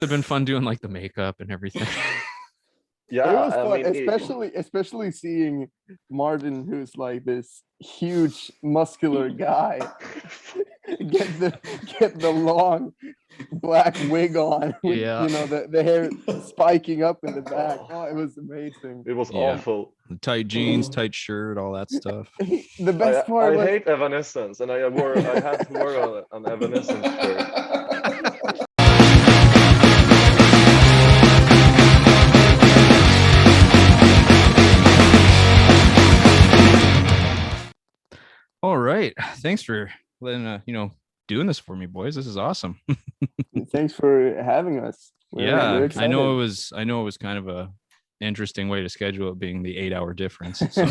It'd been fun doing like the makeup and everything. Yeah, It was I fun, mean, especially seeing Martin, who's like this huge muscular guy, get the long black wig on with Yeah. the hair spiking up in the back. Oh, it was amazing. it was Yeah. awful. Tight jeans, tight shirt, all that stuff. The best part I was hate Evanescence, and I had to wear an Evanescence shirt. All right. Thanks for letting doing this for me, boys. This is awesome. thanks for having us. We're Yeah, excited. I know it was kind of a interesting way to schedule it, being the 8-hour difference. So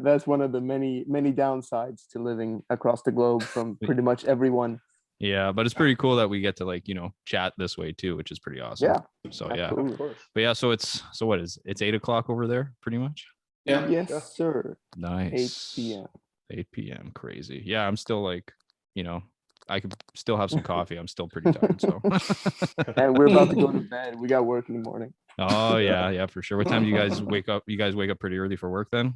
That's one of the many downsides to living across the globe from pretty much everyone. yeah, but it's pretty cool that we get to chat this way too, which is pretty awesome. Yeah. So Absolutely. Of course. but yeah, so it's 8 o'clock over there, pretty much. Yeah. Yes, Yeah. sir. Nice. 8 p.m. 8 p.m. Crazy. Yeah, I'm still I could still have some coffee. I'm still pretty tired. So And we're about to go to bed. We got work in the morning. oh yeah, for sure. What time do you guys wake up? You guys wake up pretty early for work then?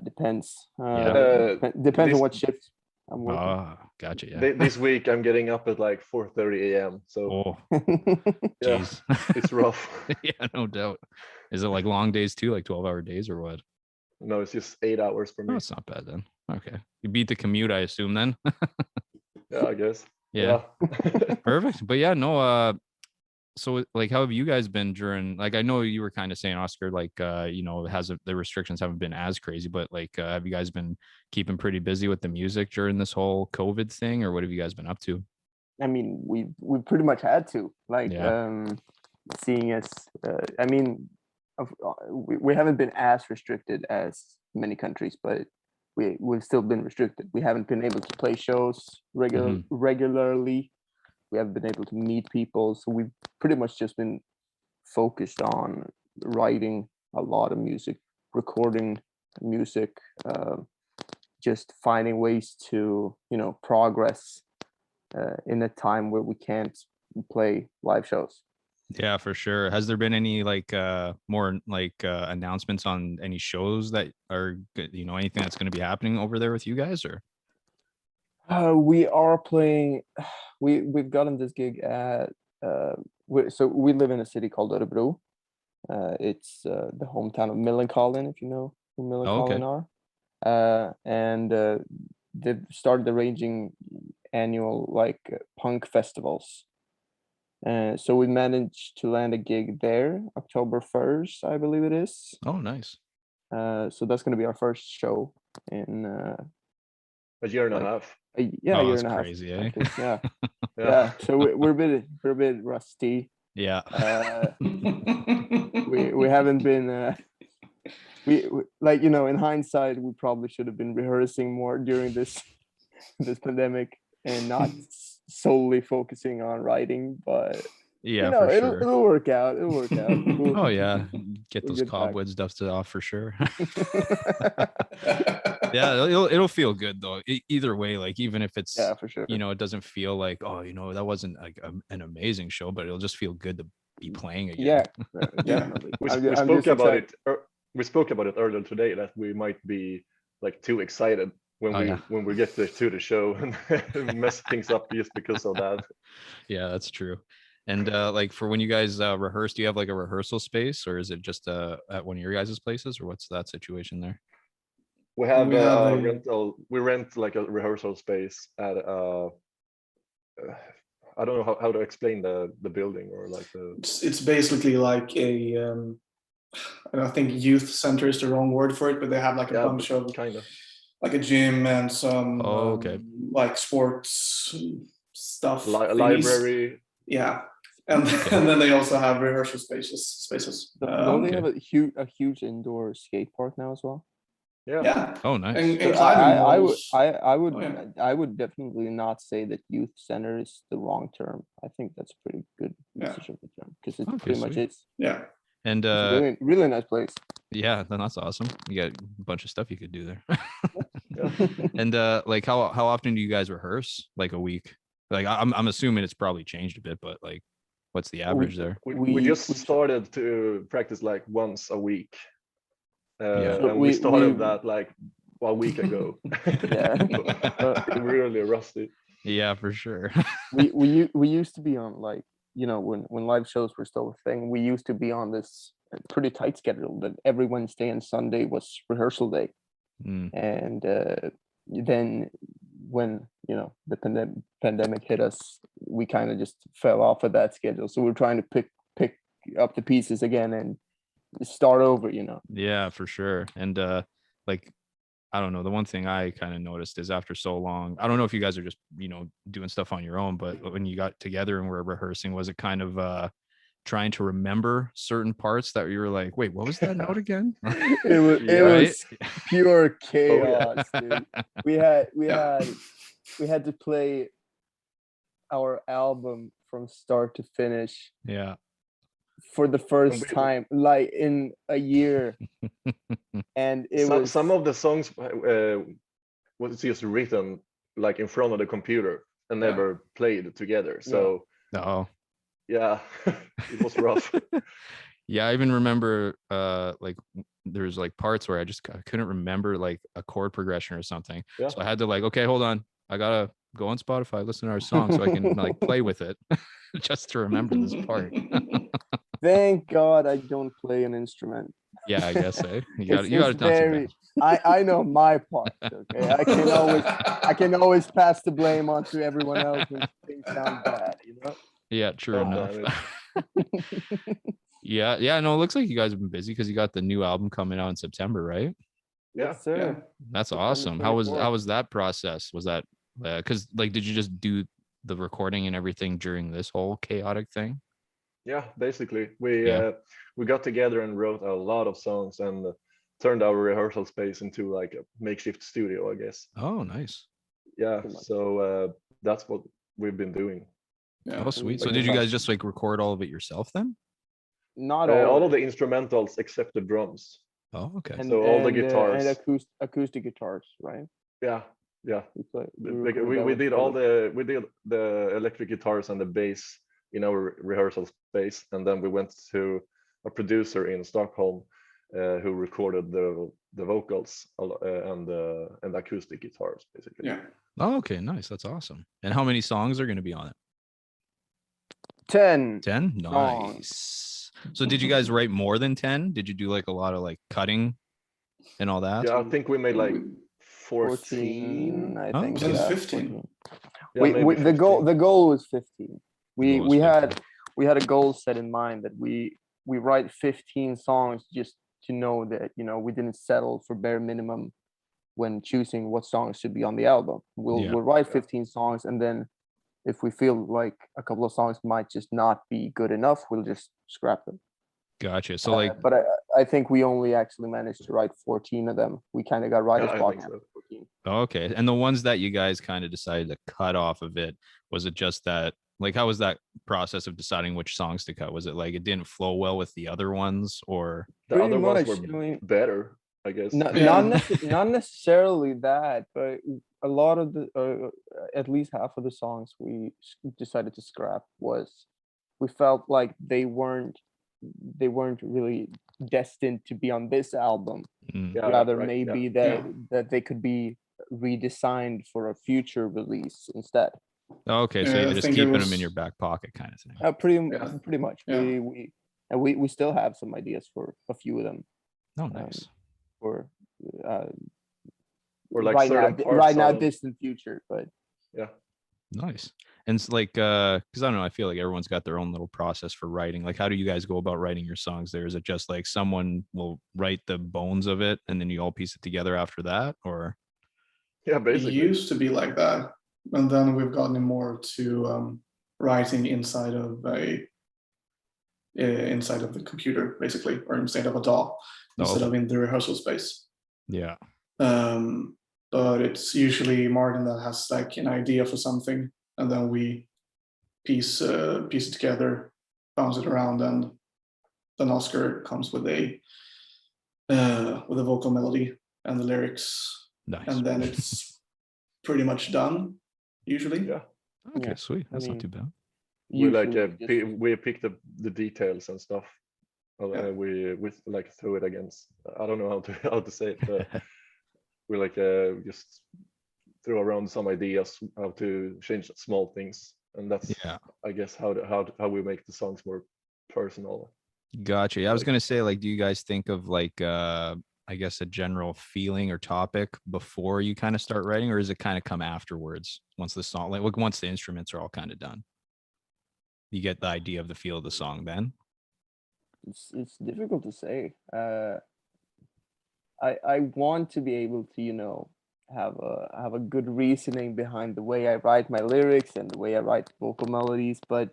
Depends. Yeah. Depends this- on what shift I'm working. Oh, gotcha. Yeah. This week I'm getting up at like 4:30 a.m. So Oh, yeah, jeez. it's rough. Yeah, no doubt. Is it like long days too, like 12-hour days or what? No, it's just 8 hours for Oh, me. it's not bad then. Okay. You beat the commute, I assume then. Yeah, I guess. Yeah. Yeah. Perfect. But yeah, no, so like how have you guys been during, like I know you were kind of saying, Oscar, like the restrictions haven't been as crazy, but like have you guys been keeping pretty busy with the music during this whole COVID thing, or what have you guys been up to? I mean, we pretty much had to, like, Yeah. seeing as I mean, we haven't been as restricted as many countries, but we've still been restricted. We haven't been able to play shows regularly. We haven't been able to meet people, so we've pretty much just been focused on writing a lot of music, recording music, just finding ways to progress in a time where we can't play live shows. Yeah, for sure. Has there been any more announcements on any shows that are anything that's going to be happening over there with you guys, or? We are playing. We've gotten this gig at. So we live in a city called Örebro. It's the hometown of Millencolin, if you know who Millencolin are. And they've started arranging annual punk festivals. So we managed to land a gig there, October 1st, I believe it is. Oh, nice. So that's going to be our first show in A year and a half. a year that's and a half. crazy, eh? actually. Yeah. Yeah. Yeah. So we're a bit rusty. Yeah. We haven't been. We in hindsight, we probably should have been rehearsing more during this pandemic and not solely focusing on writing, but Yeah, for sure. it'll work out. It'll work out. Oh yeah, get we'll those get back. cobwebs dusted off for sure. Yeah, it'll feel good though. Either way, like even if it's Yeah, for sure. it doesn't feel like that wasn't like an amazing show, but it'll just feel good to be playing again. Yeah, Yeah. definitely. We I'm spoke just about excited. it. We spoke about it earlier today that we might be like too excited when we get to the show and mess things up just because of that. Yeah, that's true. And like for when you guys rehearse, do you have like a rehearsal space, or is it just at one of your guys' places, or what's that situation there? We have, We have a- rental. We rent like a rehearsal space at I don't know how to explain the building or like the. It's basically like a I think youth center is the wrong word for it, but they have like a bunch of kind of. like a gym and some Oh, okay. like sports stuff. thingies. Library. Yeah. And then they also have rehearsal spaces. Don't they Okay. have a huge indoor skate park now as well? Yeah. Yeah. Oh, nice. And So climbing I would walls. Oh, yeah. I would definitely not say that youth center is the wrong term. I think that's a pretty good Yeah. usage of the term because it Okay, pretty much sweet. is. Yeah. And It's a really, really nice place. yeah, then that's awesome. You got a bunch of stuff you could do there. Yeah. And like how often do you guys rehearse? Like a week? Like I'm assuming it's probably changed a bit, but like, what's the average there? We just started to practice like once a week, So and we started that like a week ago. Yeah. Really rusty. Yeah, for sure. we used to be on, like, you know, when live shows were still a thing, we used to be on this pretty tight schedule that every Wednesday and Sunday was rehearsal day. And then when, you know, the pandemic hit us, we kind of just fell off of that schedule. So we're trying to pick up the pieces again and start over, you know. Yeah, for sure. And like, I don't know, the one thing I kind of noticed is after so long, I don't know if you guys are just, you know, doing stuff on your own, but when you got together and were rehearsing, was it kind of trying to remember certain parts that you were like, wait, what was that note again? It was pure chaos, dude. We had to play our album from start to finish. Yeah. For the first time, like in a year. And it was some of the songs was just written like in front of the computer and never played together. So yeah, it was rough. Yeah, I even remember like there's like parts where I couldn't remember like a chord progression or something. So I had to like, okay, hold on, I gotta go on Spotify, listen to our song so I can like play with it just to remember this part. Thank God I don't play an instrument. Yeah, I guess you got it down to I know my part. Okay, I can always pass the blame onto everyone else when things sound bad, you know. Yeah, true enough. Yeah, no, it looks like you guys have been busy because you got the new album coming out in September, right? Yes, sir. Yeah. That's awesome. How was that process? Was that because like, did you just do the recording and everything during this whole chaotic thing? Yeah, basically we got together and wrote a lot of songs and turned our rehearsal space into like a makeshift studio, I guess. Oh, nice. Yeah, so that's what we've been doing. Yeah. Oh, sweet. So did you guys just like record all of it yourself then? Not all of the instrumentals except the drums. Oh, okay. And, so all the guitars and acoustic guitars, right? Yeah. We did the electric guitars and the bass in our rehearsal space, and then we went to a producer in Stockholm who recorded the vocals and the acoustic guitars, basically. Yeah. Oh, okay, nice. That's awesome. And how many songs are going to be on it? 10. 10? Nice. So did you guys write more than 10? Did you do like a lot of like cutting and all that? Yeah, I think we made like 14. I think. It was 15. Yeah, the goal was 15. We had a goal set in mind that we write 15 songs just to know that, you know, we didn't settle for bare minimum when choosing what songs should be on the album. We'll write 15 songs, and then if we feel like a couple of songs might just not be good enough, we'll just scrap them. Gotcha. So like, but I think we only actually managed to write 14 of them. We kind of got writer's block. So. 14. Okay. And the ones that you guys kind of decided to cut off of it, was it just that, like, how was that process of deciding which songs to cut? Was it like it didn't flow well with the other ones, or the other ones were better, I guess? Not necessarily that, but a lot of the at least half of the songs we decided to scrap was we felt like they weren't really destined to be on this album. Rather maybe that they could be redesigned for a future release instead. Okay, so you're just keeping them in your back pocket kind of thing. Pretty much. Yeah. We still have some ideas for a few of them. Oh, nice. Or like right now, distant future, but yeah. Nice. And it's like, because I don't know, I feel like everyone's got their own little process for writing. Like, how do you guys go about writing your songs there? Is it just like someone will write the bones of it and then you all piece it together after that, or? Yeah, basically. It used to be like that. And then we've gotten more to writing inside of the computer, basically, or inside of a DAW, instead of in the rehearsal space. Yeah. But it's usually Martin that has like an idea for something, and then we piece it together, bounce it around, and then Oscar comes with a vocal melody and the lyrics. Nice. And then it's pretty much done, usually. Yeah. Okay, Yeah, sweet. I That's not mean, too bad. We like usually just we picked up the details and stuff. Yeah. We like throw it against. I don't know how to how to say it, but we like just throw around some ideas how to change small things, and that's Yeah. I guess how we make the songs more personal. Gotcha. Yeah, I was Like, gonna say, like, do you guys think of like I guess a general feeling or topic before you kind of start writing, or does it kind of come afterwards once the song, like once the instruments are all kind of done? You get the idea of the feel of the song then? it's difficult to say. I want to be able to, you know, have a good reasoning behind the way I write my lyrics and the way I write vocal melodies, but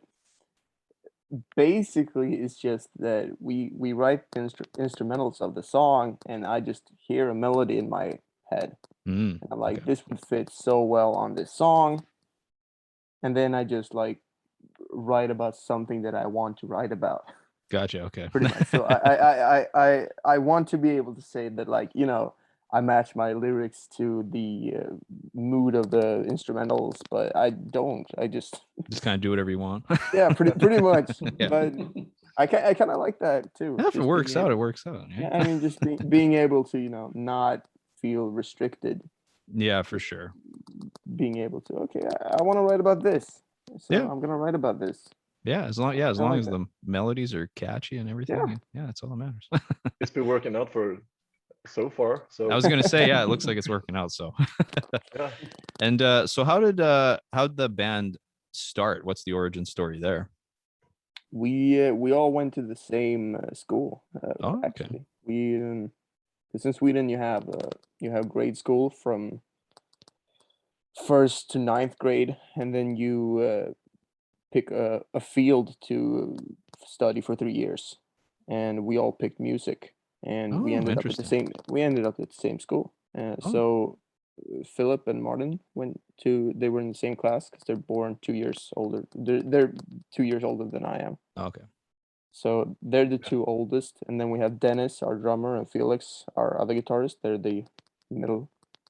basically it's just that we write the instrumentals of the song, and I just hear a melody in my head, Mm, and I'm like, okay. this would fit so well on this song, and then I just like write about something that I want to write about. Gotcha. Okay. Pretty much. So I want to be able to say that, like, you know, I match my lyrics to the mood of the instrumentals, but I don't. I just Just kind of do whatever you want. yeah, pretty much. Yeah. But I kind of like that too. Yeah, if it Just works being out, it able, works out. yeah, Right? I mean, just being able to, you know, not feel restricted. Yeah, for Just sure. being able to, okay, I want to write about this, so Yeah. I'm gonna write about this. Yeah, as I long like as that. the melodies are catchy and Yeah. everything. Yeah, that's all that matters. it's been working out for so far. I So was gonna say, yeah, it looks like it's working out. So, yeah, and so how'd the band start? What's the origin story there? We all went to the same school. Oh, okay. Actually, we 'cause in Sweden you have grade school from first to ninth grade, and then you pick a field to study for 3 years. And we all picked music, and Oh, interesting. we ended up at the same school. Oh, So Philip and Martin they were in the same class because they're born 2 years older. They're 2 years older than I am. okay. So they're the two oldest, and then we have Dennis, our drummer, and Felix, our other guitarist. They're the middle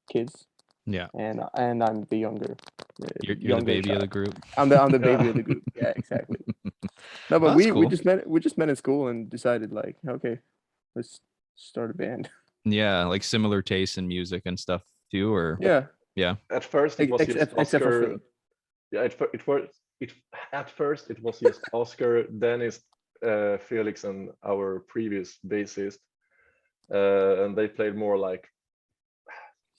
kids, Yeah, and I'm the younger, you're the younger baby of the child. group. I'm the baby yeah. of the group. Yeah, exactly. No, but That's we cool. just met in school and decided, like, okay, let's start a band. Yeah, like similar tastes in music and stuff too, or Yeah, yeah. At first it was just except for Oscar. Philip. Yeah, at first it was just Oscar, Dennis, Felix, and our previous bassist, and they played more like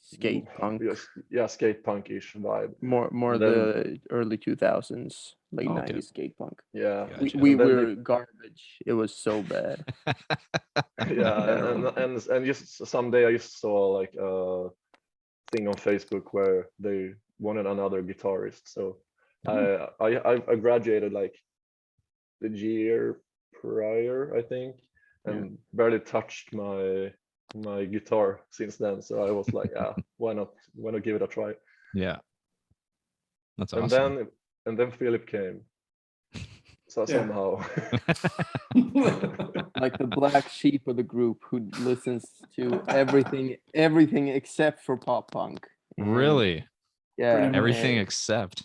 Skate punk, yes, yeah, skate punk-ish vibe. more And then the early 2000s, late Oh, okay. 90s skate punk. yeah, Gotcha. We and then they were garbage. It was so bad. yeah, Terrible. and just someday I just saw like a thing on Facebook where they wanted another guitarist. So I graduated like the year prior, I think, and barely touched my guitar since then. So I was like, ah, why not? Why not give it a try? Yeah, that's And awesome. then Philip came. So Yeah. somehow, Like the black sheep of the group who listens to everything except for pop punk. And Really? yeah, Pretty much. Everything and except.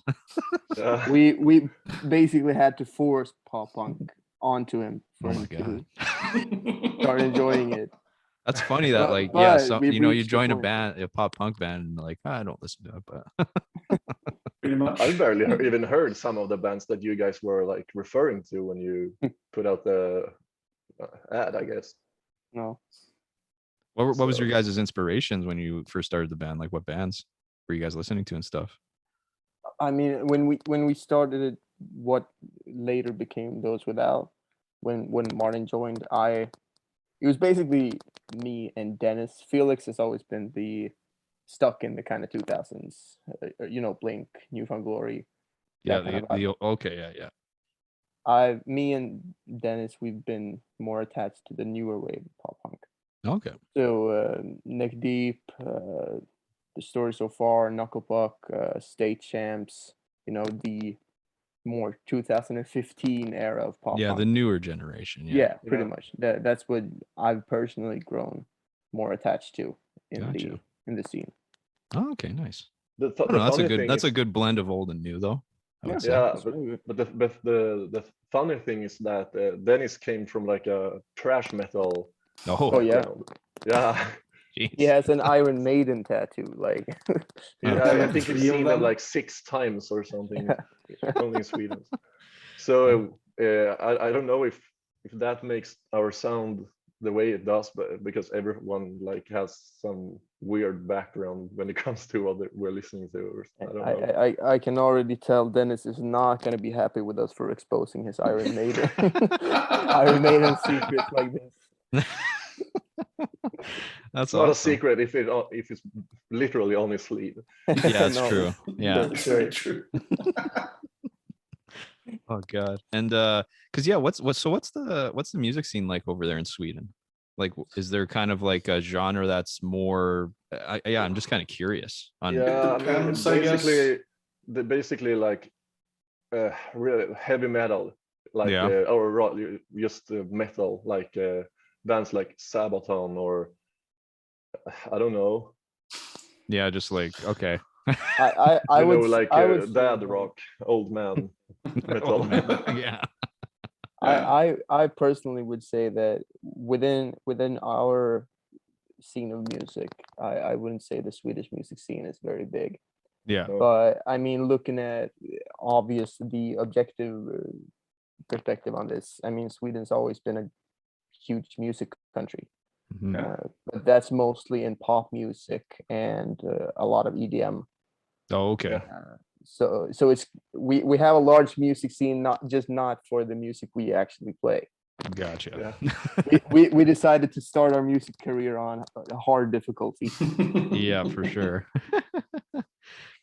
yeah, we basically had to force pop punk onto him Oh for my him to god. start enjoying it. That's funny that, like, yeah, But so we've you know, you reached the join a point. band, a pop punk band, and like, I don't listen to it, but Pretty much. I barely even heard some of the bands that you guys were like referring to when you put out the ad, I guess. No, what was your So guys' inspirations when you first started the band? Like, what bands were you guys listening to and stuff? I mean, when we started it, what later became Those Without, when Martin joined, it was basically me and Dennis. Felix has always been the stuck in the kind of 2000s, you know, Blink, Newfound Glory, Yeah, that kind of vibe. the okay, yeah, yeah. Me and Dennis, we've been more attached to the newer wave of pop punk. Okay. So Neck Deep, The Story So Far, Knucklepuck, State Champs, you know, the more 2015 era of pop Yeah, the punk. newer generation. Yeah. Yeah, pretty yeah, much. That's what I've personally grown more attached to Gotcha. in the scene. Oh, okay, nice. the I don't know. funny thing That's a is, good blend of old and new, though. I would say. Yeah, That's really good. but the funny thing is that Dennis came from like a thrash metal Oh yeah, background. Yeah, he Jeez. has an Iron Maiden tattoo. Like, yeah, I think he's 3 of seen them. them like 6 times or something, only in Sweden. So I don't know if that makes our sound the way it does, but because everyone like has some weird background when it comes to what we're listening to, or I don't know. I can already tell Dennis is not going to be happy with us for exposing his Iron Maiden Iron Maiden secrets like this. That's It's not a awesome. secret if it's literally on his sleeve. Yeah, it's No, true. Yeah. That's very true. Oh god. And because yeah, what's the music scene like over there in Sweden? Like, is there kind of like a genre that's more? I'm just kind of curious. On Yeah, I mean, depends, I guess. basically like really heavy metal, like Yeah. just metal, like bands like Sabaton or I don't know. Yeah, just like okay. I You know, would like I would say dad that- rock, old man metal. Oh, man. Yeah. I personally would say that within our scene of music, I wouldn't say the Swedish music scene is very big. Yeah. No. But I mean, looking at the objective perspective on this, I mean, Sweden's always been a huge music country, Mhm. Yeah. but that's mostly in pop music and a lot of EDM. Oh, okay. Yeah. So it's we have a large music scene, not for the music we actually play. Gotcha. Yeah. We decided to start our music career on a hard difficulty. Yeah, for sure.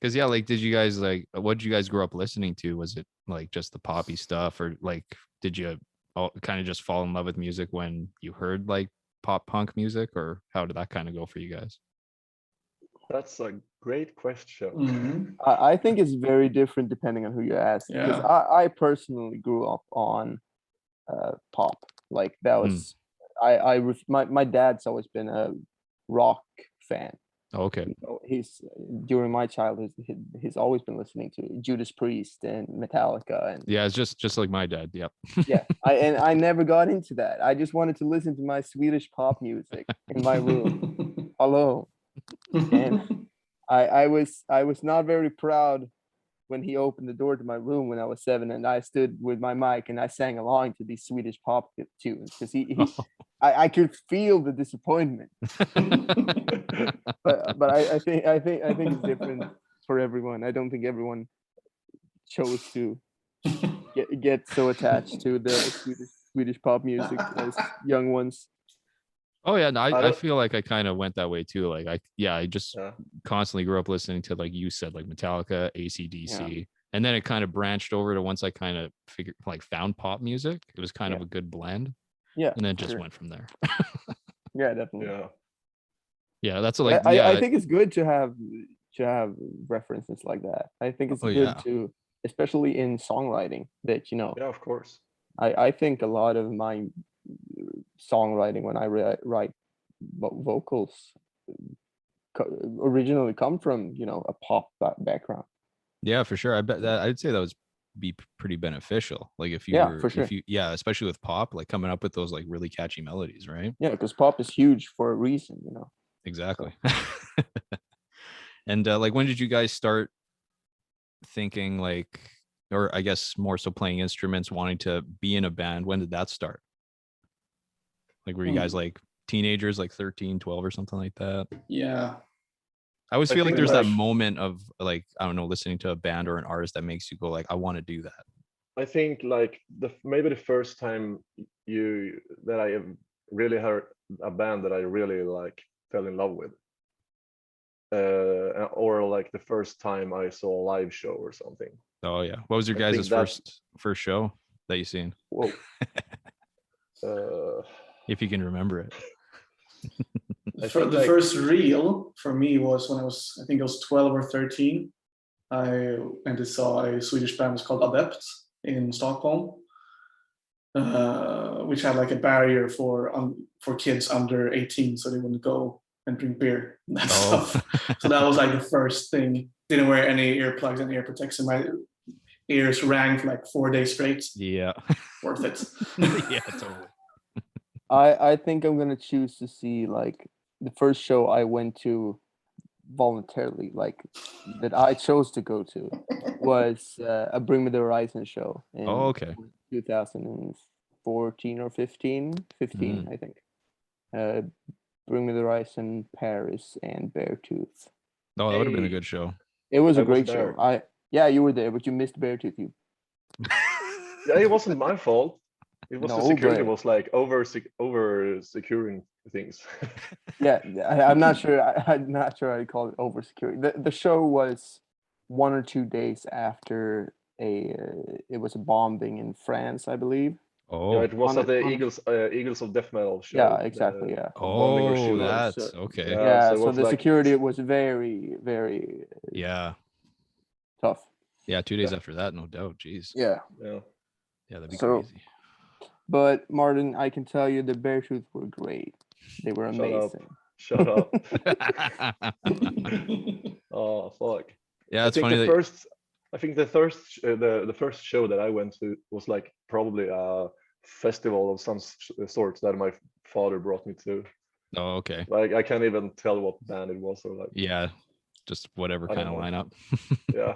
Because yeah, like, did you guys like? What did you guys grow up listening to? Was it like just the poppy stuff, or like did you kind of just fall in love with music when you heard like pop punk music, or how did that kind of go for you guys? That's a great question. Mhm. I think it's very different depending on who you ask. Because Yeah. I personally grew up on pop. Like that Hmm. was my dad's always been a rock fan. Oh, okay. You know, he's during my childhood he's always been listening to Judas Priest and Metallica and Yeah, it's just like my dad. Yep. yeah. I never got into that. I just wanted to listen to my Swedish pop music in my room alone. And I was not very proud when he opened the door to my room when I was 7 and I stood with my mic and I sang along to these Swedish pop tunes because I could feel the disappointment. But I think it's different for everyone. I don't think everyone chose to get so attached to the Swedish pop music as young ones. Oh yeah, no, I don't- feel like I kind of went that way too. Like I just Yeah. constantly grew up listening to, like you said, like Metallica, AC/DC, and then it kind of branched over to once I kind of found pop music. It was kind of a good blend, Yeah, and then it just sure. went from there. Yeah, definitely. Yeah. Yeah, that's But like I think it's good to have references like that. I think it's Oh, good yeah. to, especially in songwriting, that Yeah, of course. I think a lot of my songwriting when I write vocals originally come from a pop background. Yeah, for sure. I bet that I'd say that would be pretty beneficial. Like if you Yeah, were, for sure. if you, yeah, especially with pop, like coming up with those like really catchy melodies, right? Yeah, because pop is huge for a reason. Exactly. And like, when did you guys start thinking like, or I guess more so playing instruments, wanting to be in a band? When did that start? Like, were you guys like teenagers, like 13, 12 or something like that? Yeah. I always I feel like think there's that like- moment of like, I don't know, listening to a band or an artist that makes you go like, I want to do that. I think like maybe the first time that I have really heard a band that I really like fell in love with, or like the first time I saw a live show or something. Oh yeah. What was your I think guys' that's- first show that you seen? Whoa. If you can remember it. I For think the like- first real for me was when I think I was 12 or 13. I went and saw a Swedish band was called Adept in Stockholm, which had like a barrier for kids under 18, so they wouldn't go and drink beer and that stuff. So that was like the first thing. Didn't wear any earplugs and ear protection. ears rang for like 4 days straight. Yeah. Worth it. Yeah, totally. I think I'm gonna choose to see like the first show I went to voluntarily, like that I chose to go to, was a Bring Me the Horizon show in Oh, okay. 2014 or 15, I think. Bring Me the Horizon, Paris, and Beartooth. Oh, that would have been a Hey. good show. It was I a was great show. there. Yeah, you were there, but you missed Beartooth. You Yeah, it wasn't my fault. It was the No, security but- was like over securing things. yeah, I'm not sure. I'm not sure I'd call it over security. The show was 1 or 2 days after it was a bombing in France, I believe. Yeah, Oh, it was On at the it- Eagles of Death Metal show. Yeah, exactly. Yeah. bombing or oh, shooting. that's So- okay. Yeah, Yeah, so it so was the like- security was very, very Yeah. tough. Yeah, 2 days after that, no doubt. Jeez. Yeah. Yeah. Yeah, that'd be So- crazy. But Martin, I can tell you the Beartooth were great. They were Shut up. amazing. Shut up. Oh fuck. Yeah, I it's think funny the that first. I think the first show that I went to was like probably a festival of some sort that my father brought me to. oh, okay. Like I can't even tell what band it was or like. Yeah, just whatever I kind don't of know. lineup. Yeah.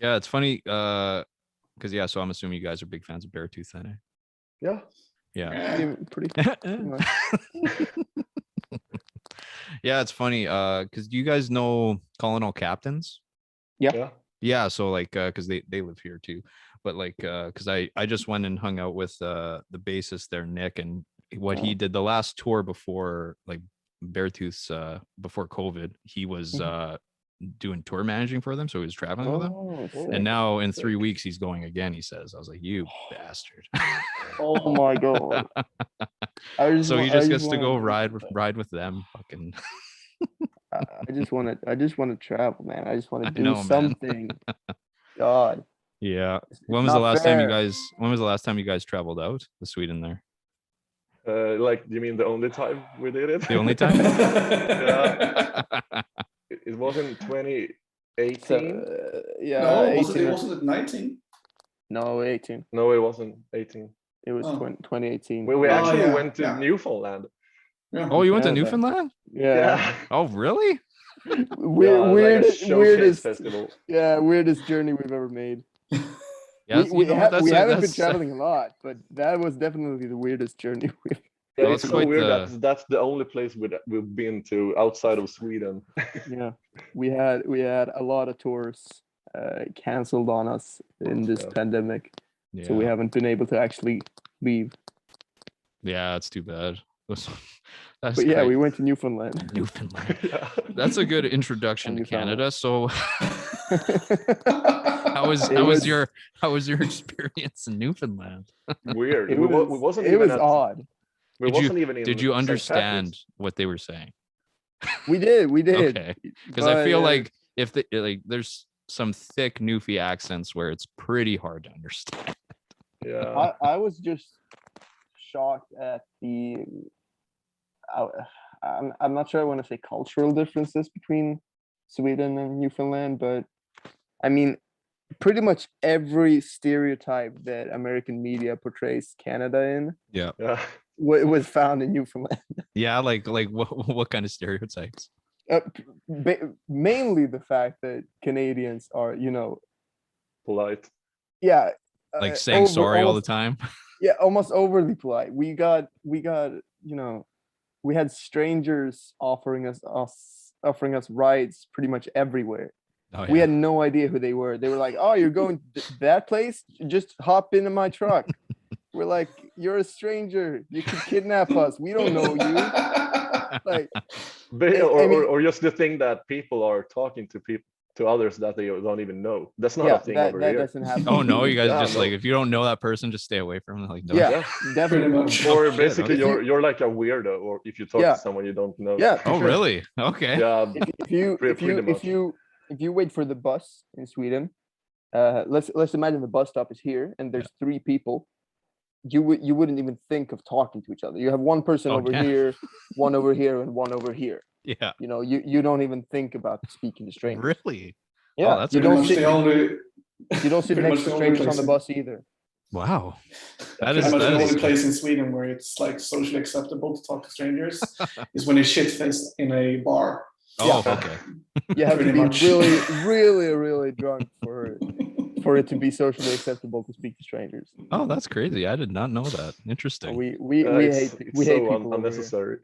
Yeah, it's funny because yeah, so I'm assuming you guys are big fans of Beartooth then. Eh? Yeah. Yeah. Pretty much. Yeah, it's funny because do you guys know Colonel Captains? Yeah. Yeah, so like because they live here too, but like because I just went and hung out with the bassist there, Nick, and what he did the last tour before like Beartooth's before COVID, he was doing tour managing for them, so he was traveling with them. Oh, Oh. sick. And now in 3 Sick. weeks he's going again, he says. I was like, you bastard. Oh my god. So he just gets to go ride with them. Fucking I just want to travel, man. I just want I to do know, man. something. God. yeah. It's When was not the last time you fair. guys traveled out to Sweden there? Like you mean the only time we did it? The only time? Yeah. It was in 2018. So, yeah, No, 18 wasn't it 19? No, 18. No, it wasn't 18. It was Oh. 2018. We Yeah. actually yeah, went to yeah. Newfoundland. Yeah. Oh, you went to Yeah, but- Newfoundland? Yeah. Oh, really? Weirdest Weirdest festival. weirdest journey we've ever made. Yeah, we you know what, we haven't been that's- traveling a lot, but that was definitely the weirdest journey we've. Yeah, Well, it's it's so quite weird the- that that's the only place we've been to outside of Sweden. Yeah, we had a lot of tours canceled on us in this Yeah. pandemic, Yeah. so we haven't been able to actually leave. Yeah, it's too bad. That's But yeah, great. we went to Newfoundland. Newfoundland. Yeah. That's a good introduction to Newfoundland. Canada. So how was your experience in Newfoundland? Weird. It we was, wasn't it even was at, odd. we wasn't even in Did you St. understand Patrick's. what they were saying? We did. Okay. Because I but, feel like if the like there's some thick Newfie accents where it's pretty hard to understand. Yeah. I was just shocked at the. I'm not sure I want to say cultural differences between Sweden and Newfoundland, but I mean, pretty much every stereotype that American media portrays Canada in Yeah. Yeah. was found in Newfoundland. Yeah, like what kind of stereotypes? Mainly the fact that Canadians are, Polite. yeah, Like saying sorry all the almost- time. Yeah, almost overly polite. We got, we had strangers offering us rides pretty much everywhere. Oh, We yeah. had no idea who they were. They were like, "Oh, you're going that place? Just hop into my truck." We're like, "You're a stranger. You could kidnap us. We don't know you." Like, But, I mean- or just the thing that people are talking to others that they don't even know. That's not yeah, a thing that over that here. doesn't happen. Oh no, you guys Yeah, just no. like if you don't know that person, just stay away from them. Like no. Yeah, Yeah. definitely. Pretty much. Or shit, basically okay. you're like a weirdo, or if you talk Yeah. to someone you don't know. Yeah. for Oh sure. really? Okay. Yeah. If you wait for the bus in Sweden, let's imagine the bus stop is here and there's 3 people. You wouldn't even think of talking to each other. You have one person Oh, over yeah. here, one over here, and one over here. Yeah. You don't even think about speaking to strangers. Really? Yeah, that's you good. don't Pretty much sit, You don't sit Pretty next much to the only strangers on the place bus either. Wow. That Pretty is much the only that place in Sweden where it's like socially acceptable to talk to strangers is when you're shit-faced in a bar. Oh, okay. You have to Pretty be much. really drunk for it to be socially acceptable to speak to strangers. Oh, that's crazy. I did not know that. Interesting. We it's hate so people over here. unnecessary.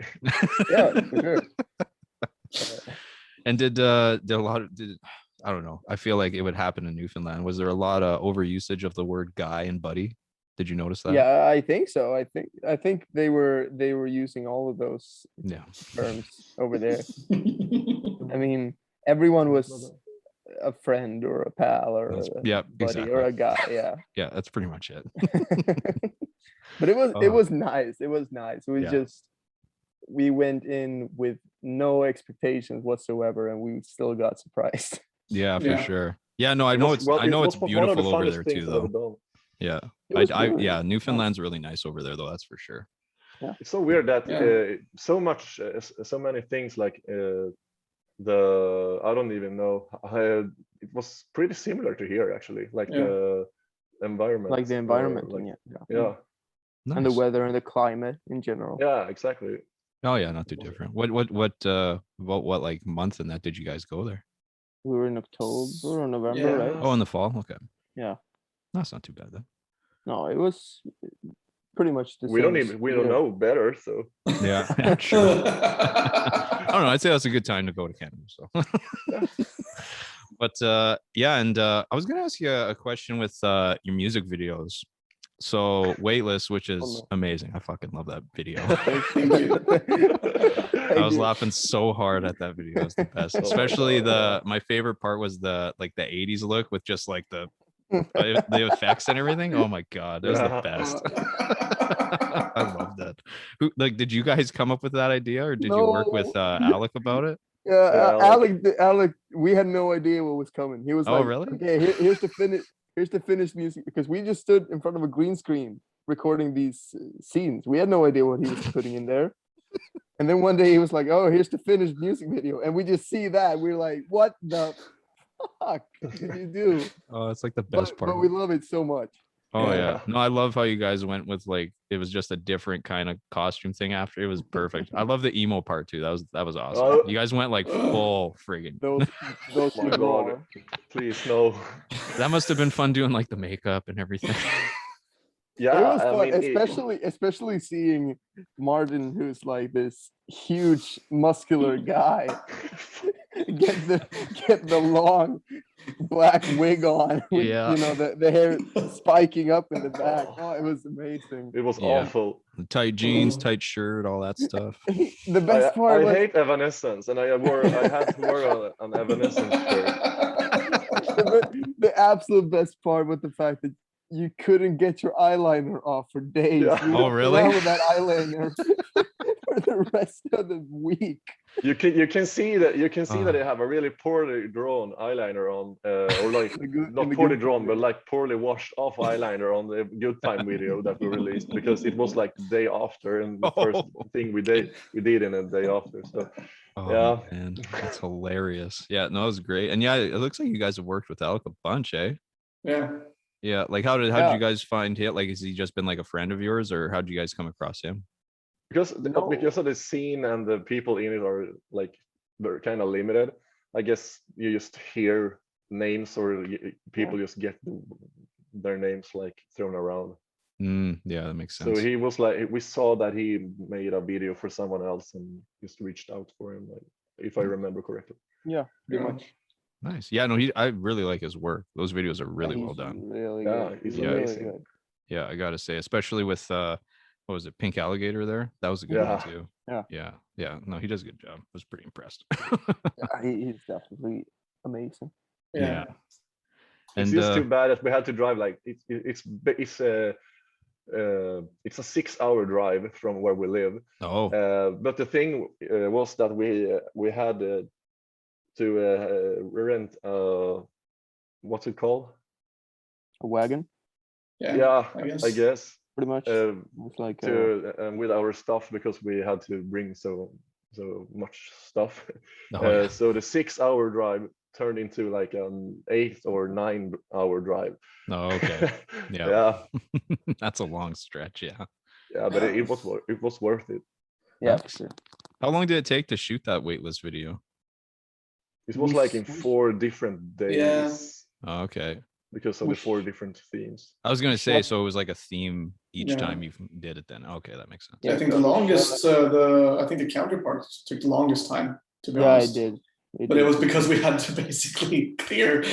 Yeah, for sure. And did a lot of I don't know. I feel like it would happen in Newfoundland. Was there a lot of overusage of the word guy and buddy? Did you notice that? Yeah, I think so. I think they were using all of those Yeah. terms over there. I mean, everyone was a friend or a pal or a Yeah, buddy exactly. or a guy. Yeah. Yeah, that's pretty much it. But it Oh. was nice. It was nice. It was Yeah. just we went in with no expectations whatsoever, and we still got surprised. Yeah, for Yeah. sure. Yeah, no, I know it's one of the beautiful over there funnest things too, I've ever though. done. Yeah. It was good. Yeah, Newfoundland's really nice over there, though. That's for sure. It's so weird that Yeah. so many things like I don't even know. It was pretty similar to here actually, like Yeah. the environment. Like the environment, like, yeah. yeah, And the Nice. weather and the climate in general. yeah, exactly. Oh yeah, not too different. What like month in that did you guys go there? We were in October or November, Yeah. right? Oh, in the fall. Okay. Yeah. That's not too bad then. No, it was pretty much the We same. don't know better, so Yeah, sure. I don't know. I'd say that's a good time to go to Canada. So, but yeah, and I was gonna ask you a question with your music videos. So Weightless, which is amazing. I fucking love that video. Thank you. I was laughing so hard at that video. It was the best. Especially my favorite part was the 80s look with just like the effects and everything. Oh my god, it was the best. I love that. Did you guys come up with that idea, or did you work with Alec about it? Yeah, Yeah, Alec, we had no idea what was coming. He was Oh, like, really? okay, here's the finished music, because we just stood in front of a green screen recording these scenes. We had no idea what he was putting in there. And then one day he was like, oh, here's the finished music video. And we just see that. We're like, what the fuck did you do? Oh, it's like the best part. But we love it so much. Oh yeah. Yeah. No, I love how you guys went with like it was just a different kind of costume thing after. It was perfect. I love the emo part too. That was awesome. Oh. You guys went like full friggin'. Those my two god, raw. please no. That must have been fun doing like the makeup and everything. Yeah, It was I fun, mean, especially seeing Martin, who's like this huge muscular guy, get the long black wig on with, Yeah. you know, the hair spiking up in the back. Oh, it was amazing. it was Yeah. awful. The tight jeans, tight shirt, all that stuff. The best part I was hate Evanescence, and I had to wear an Evanescence shirt. the absolute best part was the fact that you couldn't get your eyeliner off for days. Yeah. You Oh, walked really? around with that eyeliner for the rest of the week. You can see that they have a really poorly drawn eyeliner on, or like not poorly drawn, but like poorly washed off eyeliner on the Good Time video that we released, because it was like the day after, and the first thing we did in a day after. So Oh yeah, man, that's hilarious. Yeah, no, it was great. And yeah, it looks like you guys have worked with Alec a bunch, eh? Yeah. Yeah, like how did you guys find him? Like, has he just been like a friend of yours, or how did you guys come across him? because of the scene and the people in it are like they're kind of limited. I guess you just hear names, or people just get their names like thrown around. Yeah, that makes sense. So he was like, we saw that he made a video for someone else and just reached out for him, like, if I remember correctly. Yeah, pretty Yeah. much. Nice. Yeah, no, I really like his work. Those videos are really well done. Really Yeah, good. he's Really amazing. good. Yeah, I gotta say, especially with what was it, Pink Alligator there? That was a good one Yeah. too. Yeah. Yeah. No, he does a good job. I was pretty impressed. Yeah, he's definitely amazing. Yeah. It's And just too bad that we had to drive like it's a 6-hour drive from where we live. But the thing was that we had to rent what's it called? A wagon, Yeah, I guess. pretty much. It's like With our stuff, because we had to bring so much stuff. Oh, yeah. So the 6-hour drive turned into like an 8 or 9 hour drive. Oh, okay. Yeah. Yeah, That's a long stretch. Yeah. yeah, but it was worth it. Yeah, for Nice. sure. How long did it take to shoot that Weightless video? It was like in 4 different days Yeah. Oh, okay. because of We the 4 sh- different themes. I was gonna say, shot- so it was like a theme each Yeah. time you did it. Then okay, that makes sense. Yeah, I think the we longest, shot- I think the counterpart took the longest time, to be Yeah, honest. it did. But it was because we had to basically clear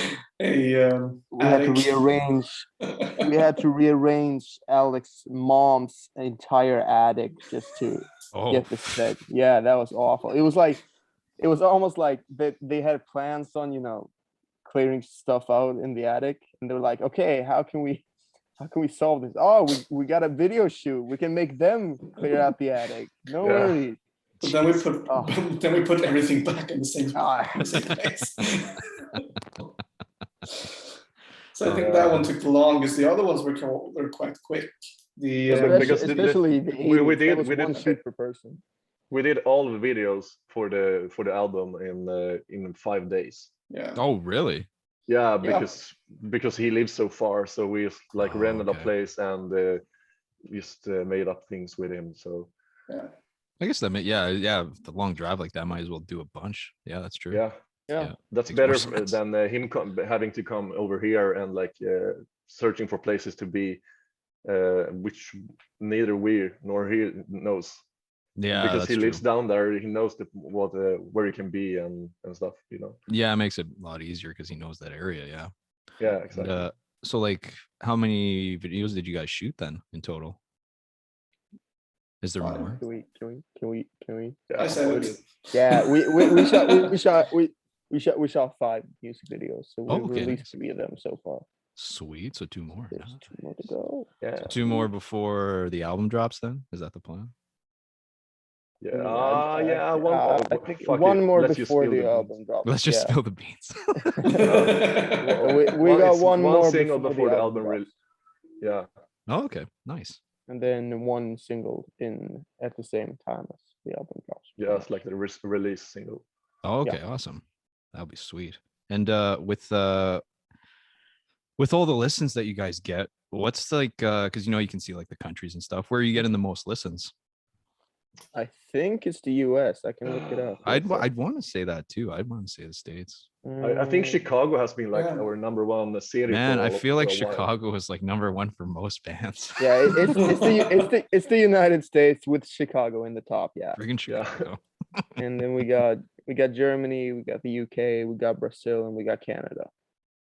a we had to attic. rearrange. We had to rearrange Alex's mom's entire attic just to Oh, get the set. Yeah, that was awful. It was almost like they had plans on, clearing stuff out in the attic, and they were like, okay, how can we solve this? Oh, we got a video shoot. We can make them clear out the attic. No Yeah. worries. But then we Oh. put everything back in the same Ah. place. So I think that one took the longest. The other ones were quite quick. Yeah, but because Especially the we 80s, there did- was we did- one shoot per person. We did all the videos for the album in 5 days. Yeah. oh, really? Yeah, Yeah. because he lives so far, so we just like Oh, rented okay. a place and just made up things with him. So Yeah. I guess that yeah. The long drive like that might as well do a bunch. Yeah, that's true. yeah, Yeah. that's Makes more better sense. than him having to come over here and like searching for places to be, which neither we nor he knows. Yeah, Because that's he lives true. down there, he knows where he can be and stuff. Yeah, it makes it a lot easier because he knows that area. Yeah. Yeah, And, exactly. so like, how many videos did you guys shoot then in total? Is there 5. more? Can we? Yeah, I said we it. did. Yeah, we shot 5 music videos, so Oh, we've okay, released nice. 3 of them so far. Sweet. So 2 more. There's Nice. 2 more to go. Yeah. 2 more before the album drops. Then is that the plan? Yeah, I yeah. One, I think fuck one it, more let's just before spill the beans. album drops. Let's just yeah. spill the beans. We got It's one more single before the album release. drops, Yeah, Oh, okay, nice. and then one single at the same time as the album drops. yeah, it's like the release single. Oh, okay, awesome. That'll be sweet. And with all the listens that you guys get, what's like because you can see like the countries and stuff, where are you getting the most listens? I think it's the US. I can look it up. I'd want to say that too. I'd want to say the States. I think Mm, Chicago has been like Yeah. our #1 city. Man, I feel like for a while. Chicago is like #1 for most bands. Yeah, it's the United States with Chicago in the top. Yeah, Friggin' Yeah. Chicago. and then we got Germany, we got the UK, we got Brazil, and we got Canada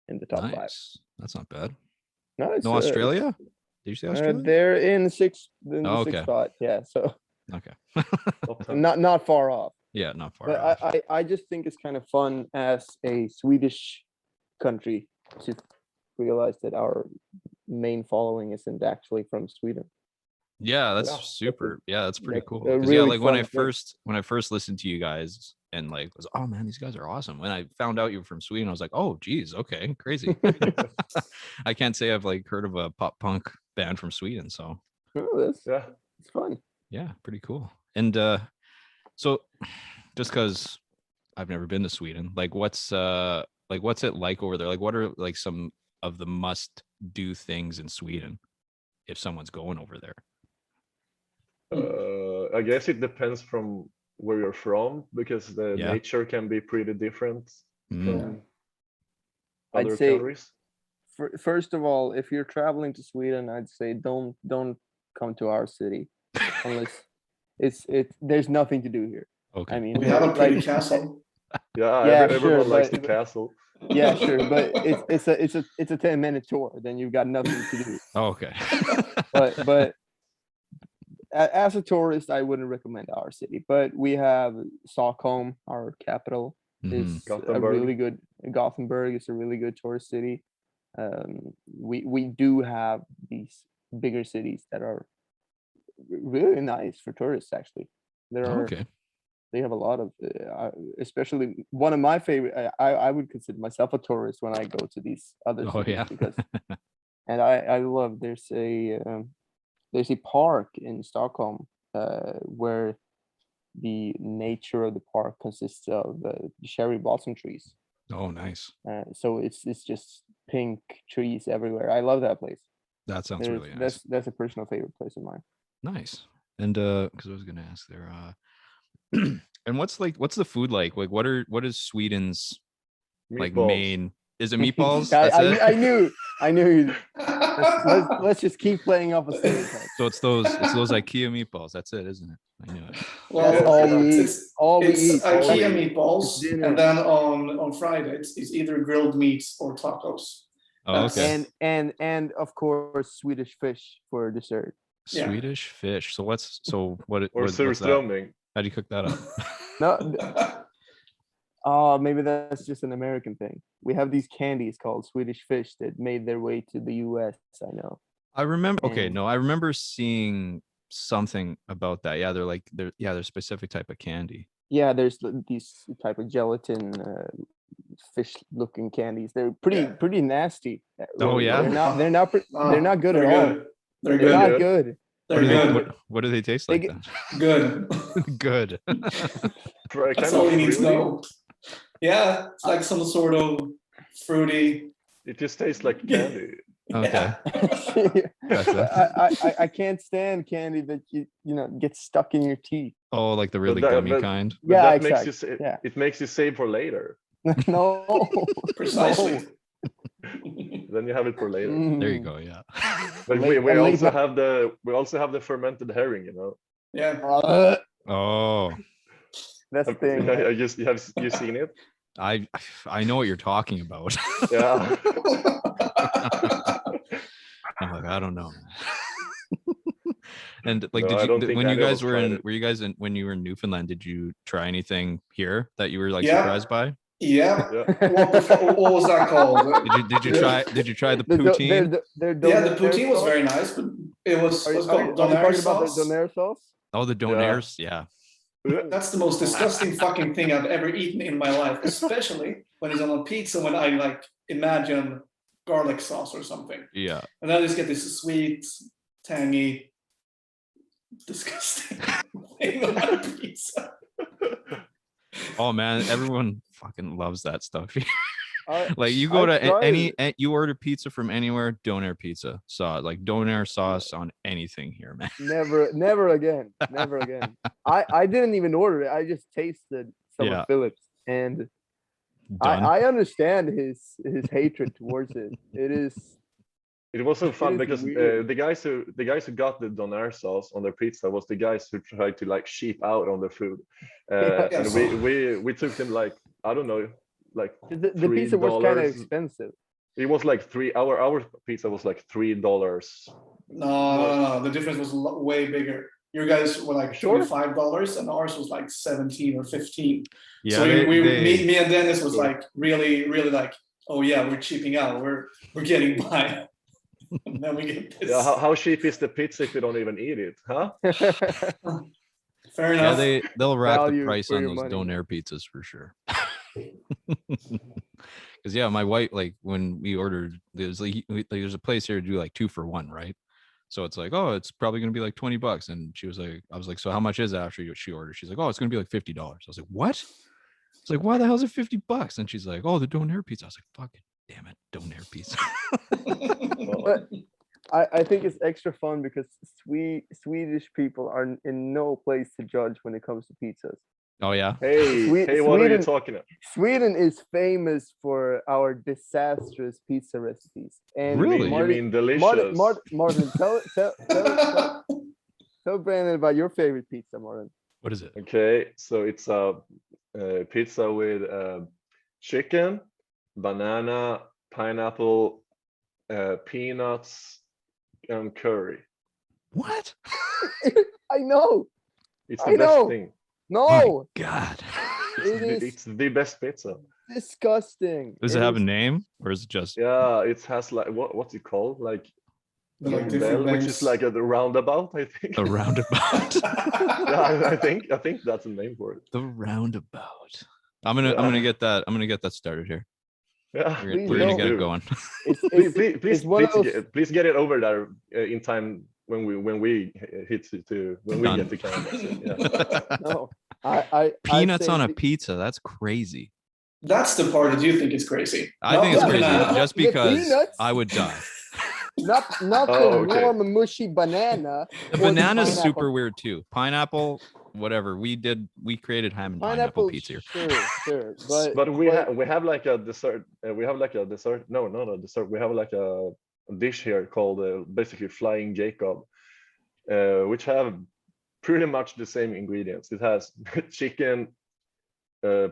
in the top 5. Nice. That's not bad. No, it's, No Australia? Did you say Australia? they're in the sixth okay. spot. Yeah, so Okay. Top 10. not far off. Yeah, not far But off. I just think it's kind of fun as a Swedish country to realize that our main following isn't actually from Sweden. Yeah, that's Yeah, super. Yeah, that's pretty that's cool. a 'Cause, really like when I fun thing. when I first listened to you guys and like was, oh man, these guys are awesome. When I found out you were from Sweden, I was like, oh geez, okay, crazy. I can't say I've like heard of a pop punk band from Sweden. So Oh, that's Yeah, it's fun. yeah, pretty cool. And so just because I've never been to Sweden, like what's it like over there? Like what are like some of the must do things in Sweden if someone's going over there? I guess it depends from where you're from because the Yeah. nature can be pretty different Mm. from I'd other say- countries. First of all, if you're traveling to Sweden, I'd say don't come to our city unless there's nothing to do here. Okay. I mean, We have a pretty like- castle. Yeah, Yeah, everyone sure, likes the but- castle. Yeah, sure, but it's a 10-minute tour. Then you've got nothing to do. Oh, okay. But as a tourist, I wouldn't recommend our city. But we have Stockholm, our capital, Mhm. is a Gothenburg. really good. Gothenburg is a really good tourist city. We do have these bigger cities that are really nice for tourists. Actually, there Oh, are. okay. They have a lot of, especially one of my favorite. I would consider myself a tourist when I go to these other Oh, cities yeah. because, and I love. There's a park in Stockholm where the nature of the park consists of cherry blossom trees. Oh, nice. So it's just pink trees everywhere. I love that place. That sounds really nice. That's a personal favorite place of mine. Nice. And because I was gonna ask there, and what's the food like? Like what is Sweden's like Meatballs. main? Is it meatballs? That's it? I knew. Let's just keep playing off a stereotype. So it's those IKEA meatballs. That's it, isn't it? I knew it. Well, That's all we eat. it's All we eat. IKEA meatballs, dinner. and then on Friday it's either grilled meats or tacos. Oh, okay. And of course Swedish fish for dessert. Yeah. Swedish fish. So what's Or what's that? surströmming. How do you cook that up? No, maybe that's just an American thing. We have these candies called Swedish fish that made their way to the US. I know. I remember. Okay, And- no, I remember seeing something about that. Yeah, they're specific type of candy. Yeah, there's these type of gelatin fish-looking candies. They're pretty nasty. Oh, yeah? They're not good at all. They're They're good. not good. What They're do they good. what do they taste like They then? Good. Good. That's all you need to know. Yeah, it's like some sort of fruity. It just tastes like candy. Okay. I can't stand candy that you know gets stuck in your teeth. Oh, like the really that- gummy but- kind. But Yeah, that exactly. makes you Yeah. it makes you save for later. No. Precisely. Then you have it for later. There you Mm. go. Yeah. But Late- we and late also night- have the fermented herring, you know. Yeah. Oh, That's the thing. You seen it? I know what you're talking about. Yeah. I'm like, I don't know. And like, No, I don't think when you any of guys us were tried in, it. were you guys in, when you were in Newfoundland, did you try anything here that you were like Yeah. surprised by? Yeah. Yeah. What was that called? Did you try the poutine? Yeah, the poutine was very nice, but it was Are you what's called talking donair about the sauce. donair sauce? Oh, the donairs. Yeah. That's the most disgusting fucking thing I've ever eaten in my life, especially when it's on a pizza when I like imagine garlic sauce or something. Yeah. And then I just get this sweet, tangy, disgusting thing on my pizza. Oh man, everyone fucking loves that stuff. I- Like you go I've to tried you order pizza from anywhere, donair pizza sauce, like donair sauce on anything here, man. Never again. Never again. I didn't even order it. I just tasted some Yeah. of Phillips, and Done. I understand his hatred towards it. It was so fun is because weird. the guys who got the donair sauce on their pizza was the guys who tried to like sheep out on the food, Yeah. and we took them like I don't know, like The pizza was kind of $3. expensive. It was like our pizza was like $3. No. The difference was way bigger. Your guys were like Sure. $25 and ours was like 17 or 15. Yeah. So they- me and Dennis was like really like, oh yeah, we're cheaping out. We're getting by. And then we get this. Yeah, how cheap is the pizza if you don't even eat it, huh? Fair yeah, enough. they'll rack the Value price for on your those money. donair pizzas for sure. Because yeah, my wife, like when we ordered, there's there's a place here to do like 2 for 1, right? So it's like, oh, it's probably gonna be like $20. And she was like, I was like, so how much is that after she ordered? She's like, oh, it's gonna be like $50. I was like, what? It's like, why the hell is it $50? And she's like, oh, the donair pizza. I was like, fucking damn it, donair pizza. But I think it's extra fun because Swedish people are in no place to judge when it comes to pizzas. Oh yeah. Hey, Swe- what are you Sweden- talking about? Sweden is famous for our disastrous pizza recipes. And Really? You mean delicious? Martin, tell Brandon about your favorite pizza, Martin. What is it? Okay, so it's a pizza with chicken, banana, pineapple, peanuts, and curry. What? I know. It's I the best know. thing. No, God. It's the best pizza. disgusting. Does it have a name or is it just Yeah, it has like what's it called? Like They're like Bell, different which names. is like a roundabout, I think. the roundabout? Yeah, I think that's a name for it. The roundabout. I'm gonna get that. I'm gonna get that started here. Yeah, Please We're gonna don't. get it do. going. It's one of those. Please get it over there in time when we hit to when we Done. get to Canada. So, yeah. No, I Peanuts say on a pi- pizza. That's crazy. That's the part that you think is crazy. I think it's Not the crazy banana. just The because peanuts? I would die. Not Oh, the okay. warm mushy banana. The or banana's pineapple. super weird too. Pineapple, whateve. We created ham and pineapple pizza here. Sure, but But we have like a dessert. We have like a dessert. No, not a dessert. We have like a dish here called basically Flying Jacob, which have pretty much the same ingredients. It has chicken,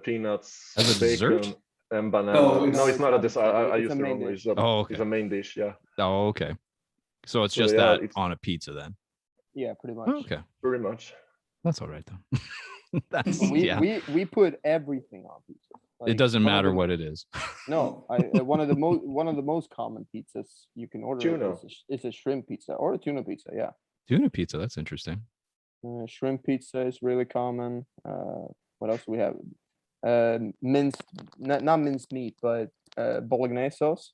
peanuts, As a bacon, dessert? and banana. No, No, it's not a dessert. I It's used a the main wrong word. dish. Oh, okay. It's a main dish. Yeah, Oh, okay. So it's So, just yeah, that it's- on a pizza then. yeah, pretty much. Oh, okay. pretty much. That's all right though. That's We, yeah. we put everything on pizza. It Like, doesn't one of matter the- what it is. No, one of the most common pizzas you can order Tuna. is a shrimp pizza or a tuna pizza. Yeah, Tuna pizza, that's interesting. shrimp pizza is really common. What else do we have? Minced, not minced meat, but bolognese sauce.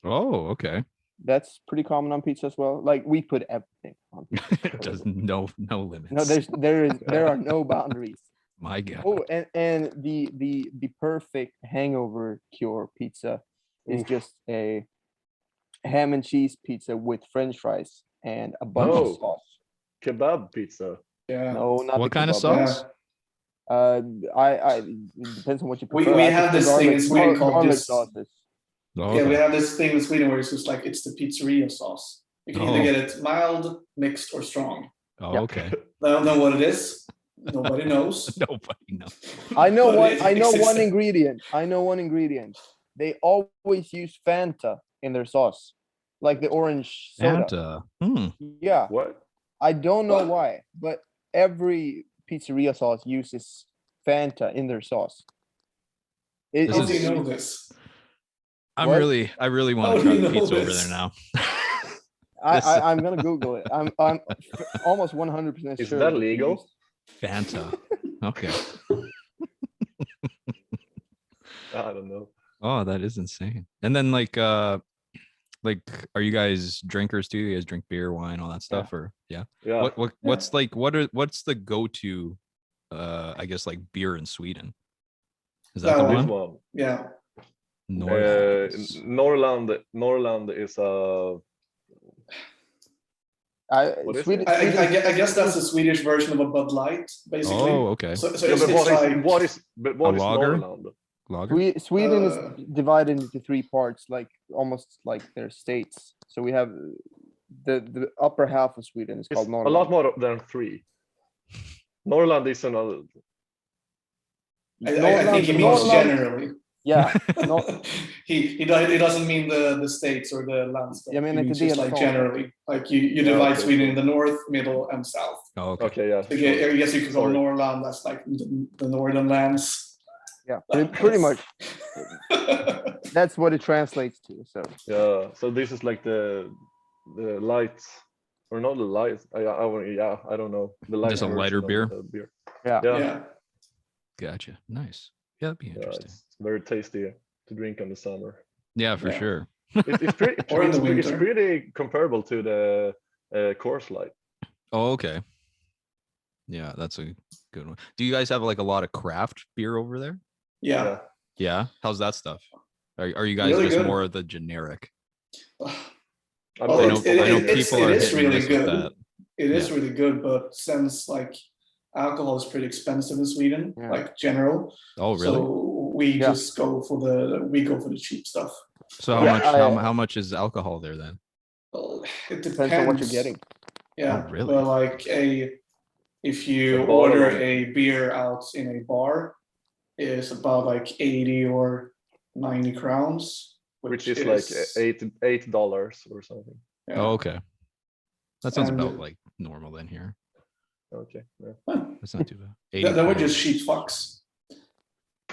Oh, okay. That's pretty common on pizza as well. Like we put everything on pizza. It does no limits. No, there are no boundaries. My God. Oh, and the perfect hangover cure pizza is Oof. just a ham and cheese pizza with French fries and a bunch Oh. of sauce. Kebab pizza. Yeah. No, not What the kind of kebab. sauce? It depends on what you We- prefer. we I have prefer this thing in Sweden called garlic just- sauces. Oh, Yeah, we okay. have this thing in Sweden where it's just like it's the pizzeria sauce. You can either Oh. get it mild, mixed, or strong. Oh, Yeah. okay. I don't know what it is. Nobody knows. Nobody knows. I know But one. it I know one exists. ingredient. I know one ingredient. They always use Fanta in their sauce, like the orange soda. Santa. Hmm. Yeah, What? I don't know What? why, but every pizzeria sauce uses Fanta in their sauce. This How do is- you know this? I What? really want How to do try you the know pizza over this? there now. I'm gonna Google it. I'm almost 100% Is sure. that they legal? use- Fanta. Okay. I don't know. Oh, that is insane. And then like are you guys drinkers too? You guys drink beer, wine, all that stuff, or yeah? Yeah. What's like what's the go-to I guess like beer in Sweden? Is that the This This one? one. Yeah. North. Norrland is I, What is Sweden, it? I guess that's the Swedish version of a Bud Light, basically. Oh, okay. So Yeah, it's, but it's like what is lager? Norrland? Lager? Sweden is Uh, divided into three parts, like almost like their states. So we have the upper half of Sweden is It's called a Norrland. lot more than three. Norrland is another. I think he means generally. Yeah, no, he doesn't mean the states or the lands. Jag menar He means inte just like delstater. generally. Like you Yeah, divide okay, Sweden so- in the north, middle, and south. Oh, okay. Okay, yeah. So I guess you could call Sorry. Norrland, that's like the northern lands. yeah, pretty much. That's what it translates to. So Yeah. So this is like the lights, or not the lights. I don't know. The light Just a lighter version of beer? the yeah, Yeah. Yeah. Gotcha. Nice. Yeah, that'd be Yeah, interesting. it's very tasty to drink in the summer. Yeah, for Yeah. sure. It's pretty. Or in the it's winter. pretty comparable to the Coors Light. Oh, okay. Yeah, that's a good one. Do you guys have like a lot of craft beer over there? Yeah. Yeah. How's that stuff? Are you guys Really just good. more of the generic? I'm Well, very- I know it's- people it are is hitting really miss with good. that. It is Yeah. really good, but since like alcohol is pretty expensive in Sweden, Yeah. like general. Oh, really? So we Yeah. just go for the cheap stuff. So how Yeah, much how much is alcohol there then? Well, it depends on what you're getting. Yeah. Oh, really? Well, like if you A bottle order of- a beer out in a bar, is about like 80 or 90 crowns, which is like $8 or something. yeah. Oh, okay. That sounds And- about like normal then here. Okay. Yeah. That's not too bad. Then we're 80 just crowns. cheap fucks.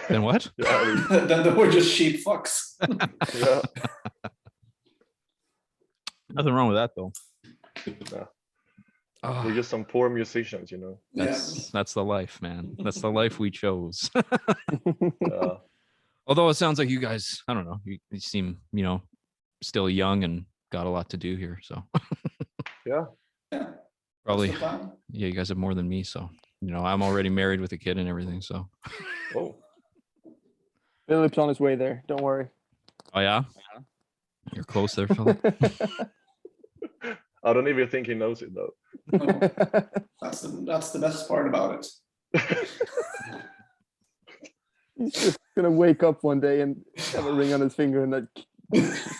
Then what? Yeah. then we're just cheap fucks. Yeah. Nothing wrong with that though. Yeah. Oh, We're just some poor musicians, you know. that's the life, man. That's the life we chose. Yeah. Although it sounds like you guys, I don't know, you seem, still young and got a lot to do here. So Yeah. Yeah. probably, That's the plan. yeah, you guys have more than me. So, I'm already married with a kid and everything. So Oh. Philip's on his way there. Don't worry. Oh yeah, you're close there, Philip. I don't even think he knows it though. No, that's the best part about it. He's just gonna wake up one day and have a ring on his finger and that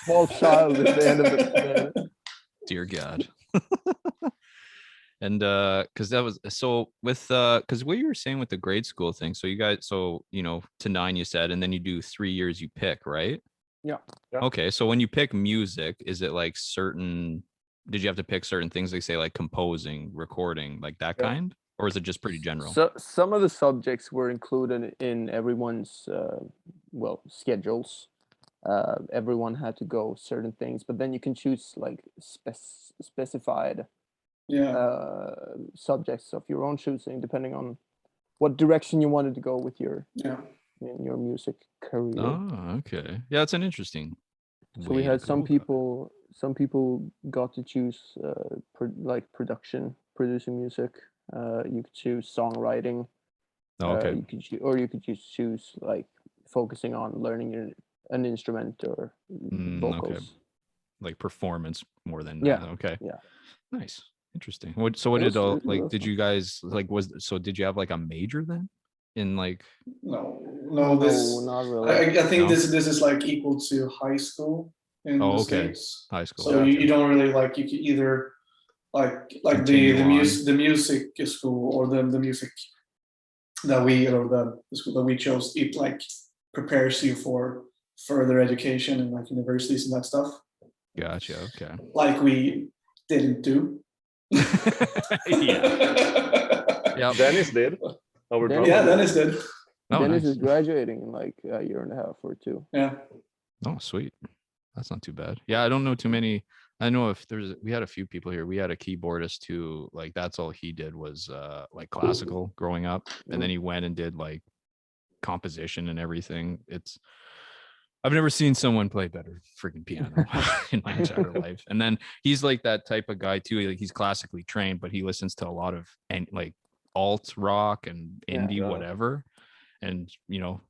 small child at the end of the Dear God. And because that was so with because what you were saying with the grade school thing, so you guys, so to 9 you said, and then you do 3 years you pick, right? Yeah. Okay, so when you pick music, is it like certain, did you have to pick certain things, like say like composing, recording, like that Yeah. kind, or is it just pretty general? So some of the subjects were included in everyone's schedules. Everyone had to go certain things, but then you can choose like specified Yeah, subjects of your own choosing, depending on what direction you wanted to go with your yeah. in your music career. Oh, okay. Yeah, it's an interesting So we way to had some go about it. people. Some people got to choose production, producing music. You could choose songwriting. Oh, okay. You could just choose like focusing on learning an instrument or vocals. Okay. Like performance more than Yeah. Okay. Yeah. Nice. Interesting. What It was like did fun. you guys like did you have like a major then in like No, this not really. I think No? this is like equal to high school in Oh, the okay. States. High school? So Okay. you don't really like, you can either like Continue the on. the music school or the music that the school that we chose, it like prepares you for further education and like universities and that stuff. Gotcha. Okay. Like we didn't do. Yeah. Dennis did. Our drummer. Yeah, Dennis did. Oh, Dennis nice. is graduating in like a year and a half or two. Yeah. Oh, sweet. That's not too bad. Yeah, I don't know too many. I know if we had a few people here. We had a keyboardist who like that's all he did was like classical growing up, and then he went and did like composition and everything. I've never seen someone play better freaking piano in my entire life. And then he's like that type of guy too. Like he's classically trained, but he listens to a lot of like alt rock and indie Yeah. whatever. And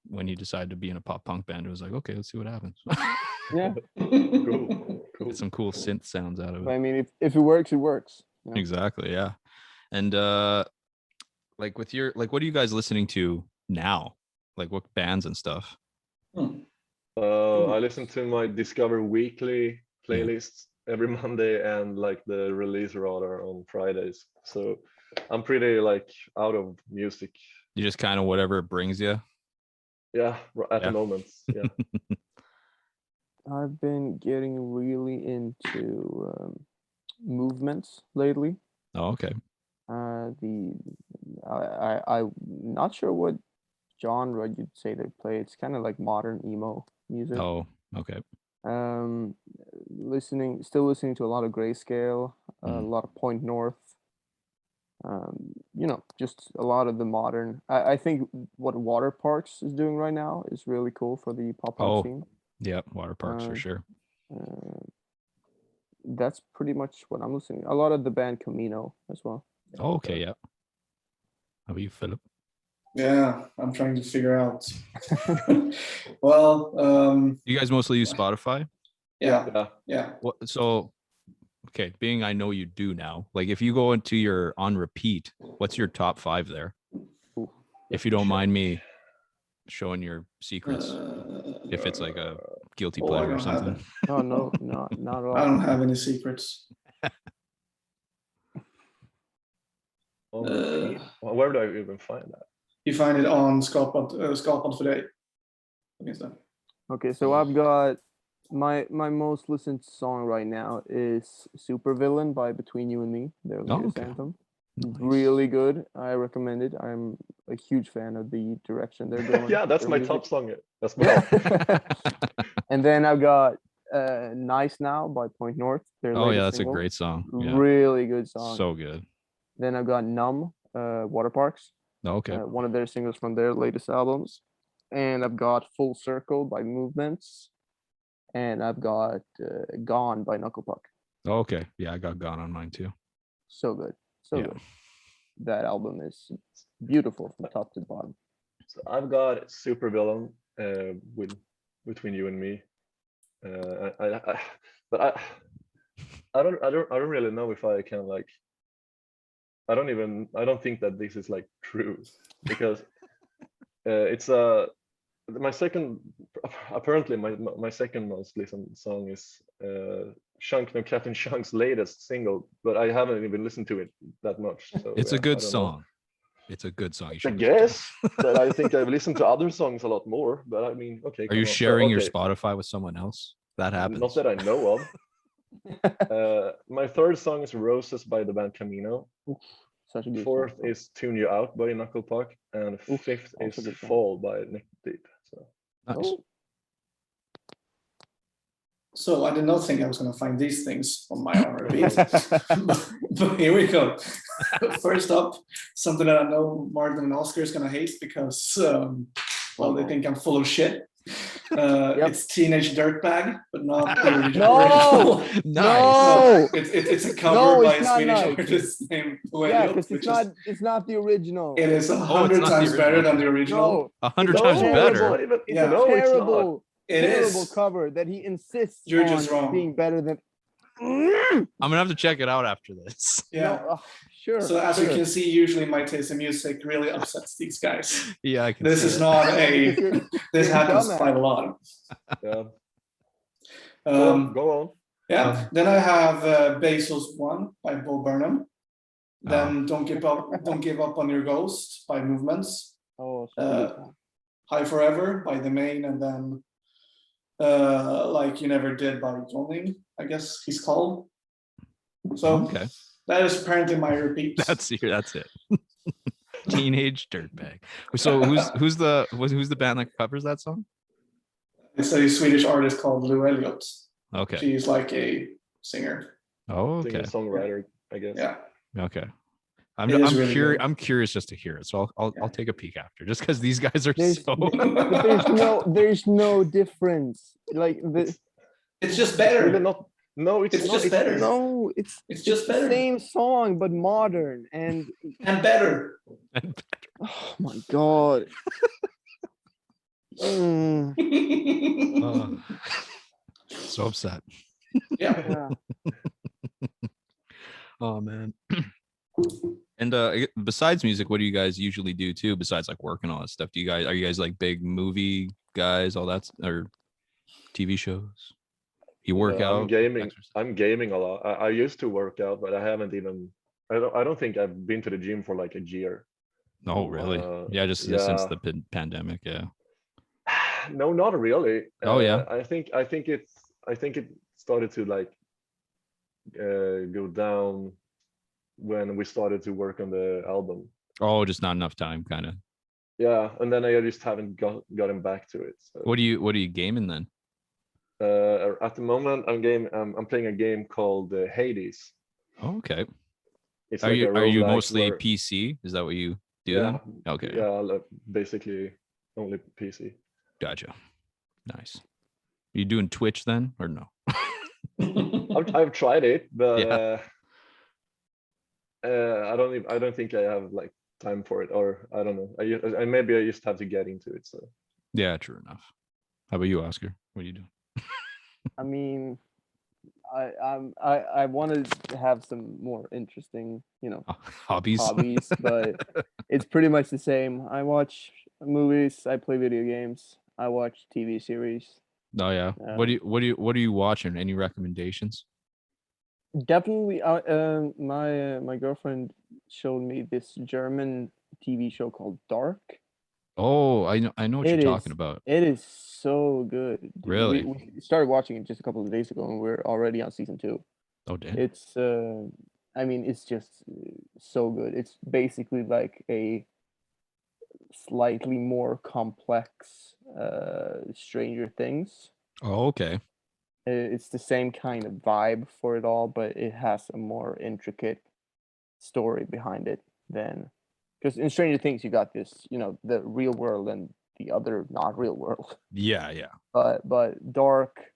when he decided to be in a pop punk band, it was like, okay, let's see what happens. Yeah. Cool. Get some cool synth sounds out of it. I mean, if it works, it works. You know? Exactly. Yeah. And like with your like, what are you guys listening to now? Like what bands and stuff? I listen to my Discover Weekly playlists every Monday and like the release radar on Fridays. So I'm pretty like out of music. You just kind of whatever it brings you. Yeah, at the moment. Yeah. I've been getting really into movements lately. Oh, okay. I'm not sure what genre you'd say they play. It's kind of like modern emo music. Oh, okay. Still listening to a lot of Grayscale, a lot of Point North. Just a lot of the modern. I think what Water Parks is doing right now is really cool for the pop punk scene. Yeah, Water Parks for sure. That's pretty much what I'm listening. A lot of the band Camino as well. Oh, okay, yeah. How about you, Philip? Yeah, I'm trying to figure out. Well, you guys mostly use Spotify? Yeah. So, okay, being I know you do now, like if you go into your on repeat, what's your top 5 there? Ooh. If you don't mind me showing your secrets, if it's like a guilty pleasure or something. Oh no, not at all. I don't have any secrets. Where do I even find that? You find it on Skapad för dig. Okay, so I've got my most listened song right now is Supervillain by Between You and Me, their latest anthem. Nice. Really good. I recommend it. I'm a huge fan of the direction they're going. Yeah, that's my top song as well. And then I've got Nice Now by Point North. Oh yeah, that's single. A great song. Yeah. Really good song. So good. Then I've got Numb, Water Parks. Okay. One of their singles from their latest albums. And I've got Full Circle by Movements. And I've got Gone by Knuckle Puck. Okay. Yeah, I got Gone on mine too. So good. So good. That album is beautiful from top to bottom. So I've got Supervillain, with between you and me. But I don't really know if I can like. I don't think that this is like true because it's my second apparently my second most listened song is Chunk no Captain Chunk's latest single, but I haven't even listened to it that much. So It's a I good don't know. song. It's a good song. You I should listen to it. guess that I think I've listened to other songs a lot more, but I mean, okay. Are come you on. So, sharing your okay, Spotify with someone else? That happens. Not that I know of. My third song is Roses by the band Camino. Such a good Fourth song. is Tune You Out by Knuckle Puck, and Oof, fifth also is good song. Fall by Nick Deep. So Nice. Oh, So I did not think I was going to find these things on my own repeat. But here we go. First up, something that I know Martin and Oscar is going to hate because, well, they think I'm full of shit. It's Teenage Dirtbag, but not the original. No! Nice. No! It's a cover No, by a it's not Swedish nice. artist named Yeah, Elliot, because which it's not the original. it is it's 100 not the times better original. than the original. No, 100 it's times terrible. better. Not even, Yeah. no, it's not. Terrible, It terrible is. cover that he insists You're on just wrong. being better than. I'm gonna have to check it out after this. Yeah. No, sure. So as you sure. can see, usually my taste in music really upsets these guys. Yeah, I can. This see is it. not a. Because you're- This you're a happens dumbass. quite a lot. Yeah. Um, Go on. yeah. Then I have Basil's One by Bo Burnham. Then Don't Give Up on Your Ghost by Movements. Oh, such a good song. High Forever by The Main, and then Like You Never Did by Joning, I guess he's called. So Okay. that is apparently my repeat. That's it. Teenage Dirtbag. So who's the band that covers that song? It's a Swedish artist called Lou Elliott. Okay. She's like a singer. Oh, Singer okay. songwriter, I guess. Yeah. Okay. It is really good. I'm curious just to hear it. So I'll take a peek after, just because these guys are There's, so. but there's no difference. Like It's just It's better. really not. No, it's It's not. just better. no, it's just the better. same song but modern and And better. oh my god. Mm, Oh, so upset. Yeah. yeah. Oh man. And besides music, what do you guys usually do too? Besides like work and all that stuff, are you guys like big movie guys, all that, or TV shows? You work out? I'm gaming. exercise? I'm gaming a lot. I used to work out, but I haven't even. I don't think I've been to the gym for like a year. Oh, really? Yeah, just since yeah. the pandemic. Yeah. No, not really. Oh, yeah. I think it started to like go down when we started to work on the album. Oh, just not enough time, kind of. Yeah, and then I just haven't gotten back to it. So. What are you gaming then? At the moment, I'm playing a game called Hades. Oh, okay. It's Are like you a roguelike mostly where- PC? Is that what you do Yeah. then? Okay. Yeah, like, basically only PC. Gotcha. Nice. You doing Twitch then, or no? I've tried it, but Yeah. I don't think I have like time for it, or I don't know. I maybe I just have to get into it. So Yeah, true enough. How about you, Oscar? What are you doing? I mean, I wanted to have some more interesting, Hobbies. hobbies, but it's pretty much the same. I watch movies, I play video games, I watch TV series. Oh yeah. What are you watching? Any recommendations? Definitely, my girlfriend showed me this German TV show called Dark. Oh, I know what It you're is- talking about. It is so good. Really? We started watching it just a couple of days ago, and we're already on season 2. Oh damn. It's I mean, it's just so good. It's basically like a slightly more complex Stranger Things. Oh, okay. It's the same kind of vibe for it all, but it has a more intricate story behind it than, because in Stranger Things you got this, the real world and the other not real world. Yeah, yeah. But Dark,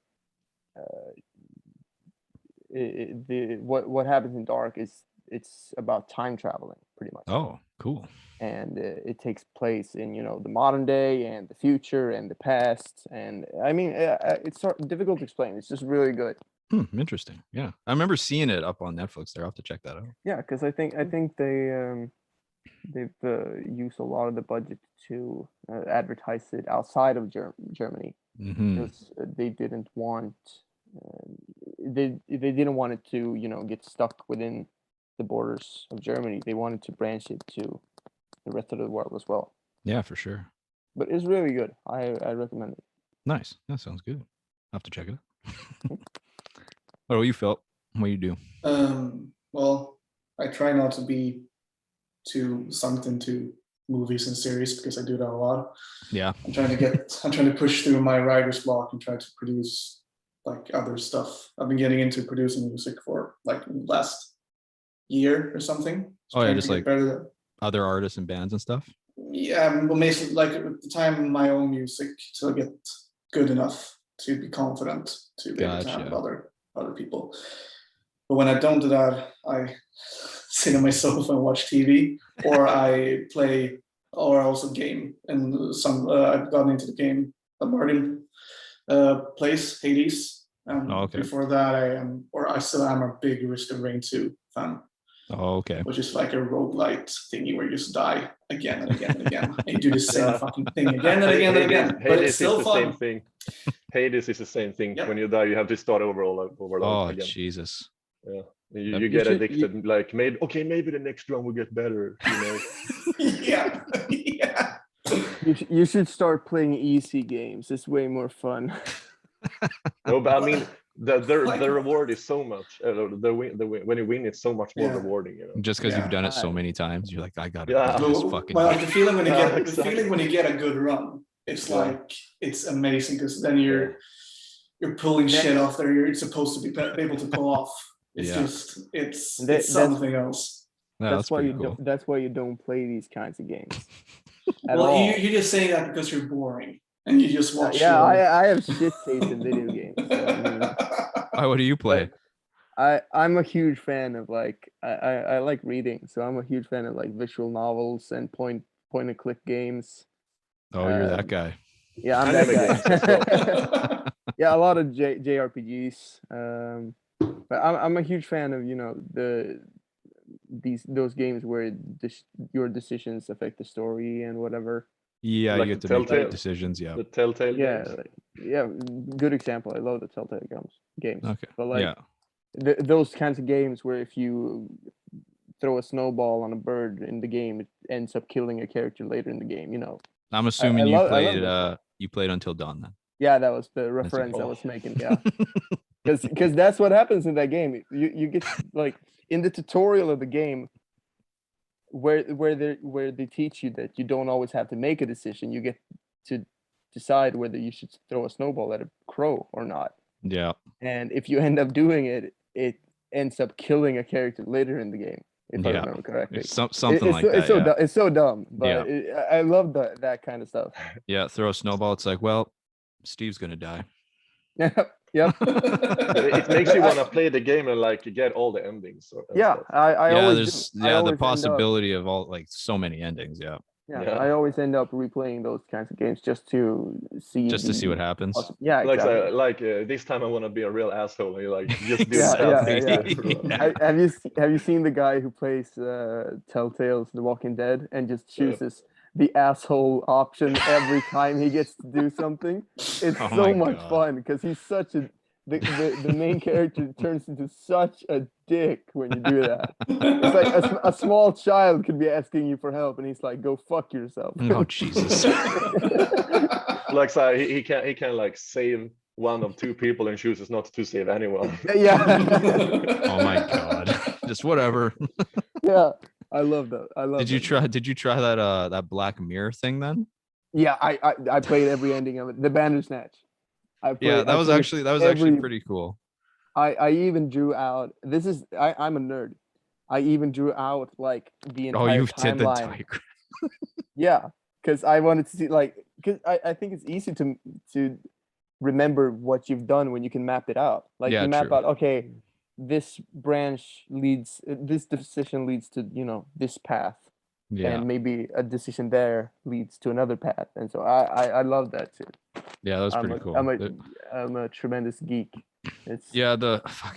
what happens in Dark is it's about time traveling pretty much. Oh, Cool. And it takes place in the modern day and the future and the past. And I mean, it's sort of difficult to explain. It's just really good. Interesting. Yeah, I remember seeing it up on Netflix there. I'll have to check that out. Yeah, because I think they've used a lot of the budget to advertise it outside of Germany, because they didn't want they didn't want it to get stuck within the borders of Germany. They wanted to branch it to the rest of the world as well. Yeah, for sure. But it's really good. I recommend it. Nice. That sounds good. I'll have to check it out. What about you, Phil? What do you do? Well, I try not to be too sunk into movies and series because I do that a lot. Yeah. I'm trying to push through my writer's block and try to produce like other stuff. I've been getting into producing music for like last year or something. Oh yeah, just like other artists and bands and stuff. Yeah, well, basically, like at the time, my own music to get good enough to be confident to be able to have other people. But when I don't do that, I sit on my sofa and watch TV, or I play, or also game. And I've gotten into the game that Martin plays, Hades. Before that, I still am a big Risk of Rain 2 fan. Oh, okay. Which is like a roguelite thingy where you just die again and again and again. And you do the same fucking thing again and again and again. But it's still the fun. Same thing. Hades is the same thing. Yep. When you die, you have to start over all again. Oh, Jesus. Yeah. You get addicted. Like maybe the next one will get better. Yeah. You should start playing easy games. It's way more fun. No, but I mean, the reward is so much. When you win, it's so much more rewarding. Just because you've done it so many times, you're like, I got to this fucking. Well, the feeling when you get a good run, it's like it's amazing because then you're pulling shit off that you're supposed to be able to pull off. It's something else. No, that's why cool. That's why you don't play these kinds of games. You're just saying that because you're boring and you just watch. Yeah, I have shit taste in video games. What do you play? I'm a huge fan of I like reading, so I'm a huge fan of like visual novels and point and click games. Oh, you're that guy. Yeah, I'm that guy. Yeah, a lot of JRPGs. But I'm a huge fan of those games where your decisions affect the story and whatever. Yeah, like you get to make right decisions. Yeah, the Telltale. Games. Good example. I love the Telltale games. Okay, but those kinds of games where if you throw a snowball on a bird in the game, it ends up killing a character later in the game. I'm assuming you played Until Dawn then. Yeah, that was the reference I was making. Yeah, because that's what happens in that game. You get like in the tutorial of the game where they teach you that you don't always have to make a decision. You get to decide whether you should throw a snowball at a crow or not. Yeah. And if you end up doing it, it ends up killing a character later in the game. If I remember correctly. It's something like that. It's so dumb, but I love that kind of stuff. Yeah, throw a snowball. It's like, well, Steve's gonna die. Yep. It makes you want to play the game and like get all the endings. There's the possibility of all like so many endings. Yeah. I always end up replaying those kinds of games just to see what happens. Yeah, exactly. Like this time I want to be a real asshole. And you're like, just do Have you seen the guy who plays Telltale's The Walking Dead and just chooses the asshole option every time he gets to do something? It's so much fun because he's such the main character turns into such a dick when you do that. It's like a small child could be asking you for help and he's like, go fuck yourself. Oh Jesus. Like so he can like save one of two people and chooses not to save anyone. Yeah. Oh my god. Just whatever. Yeah. I love that. Did you try that Black Mirror thing then? Yeah, I played every ending of it. The Bandersnatch. That was actually pretty cool. I even drew out. I'm a nerd. I even drew out like the entire timeline. Did the diagram. Yeah, because I wanted to see because I think it's easy to remember what you've done when you can map it out. Like you map out, okay, this branch leads, this decision leads to this path. Yeah. and maybe a decision there leads to another path. And so I love that too. Yeah, that was I'm pretty a, cool. I'm a tremendous geek. It's Yeah,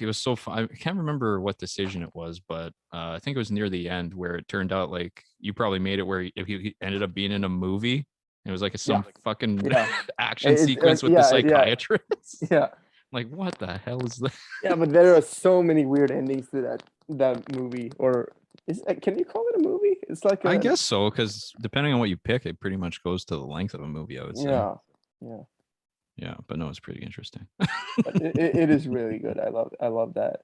it was so fun. I can't remember what decision it was, but I think it was near the end where it turned out like you probably made it where if he ended up being in a movie. It was like some fucking Yeah. action sequence with the psychiatrist. Yeah. Like, what the hell is that? Yeah, but there are so many weird endings to that movie. Or can you call it a movie? It's like I guess so, because depending on what you pick, it pretty much goes to the length of a movie, I would say. Yeah. Yeah, but no, it's pretty interesting. But it is really good. I love that.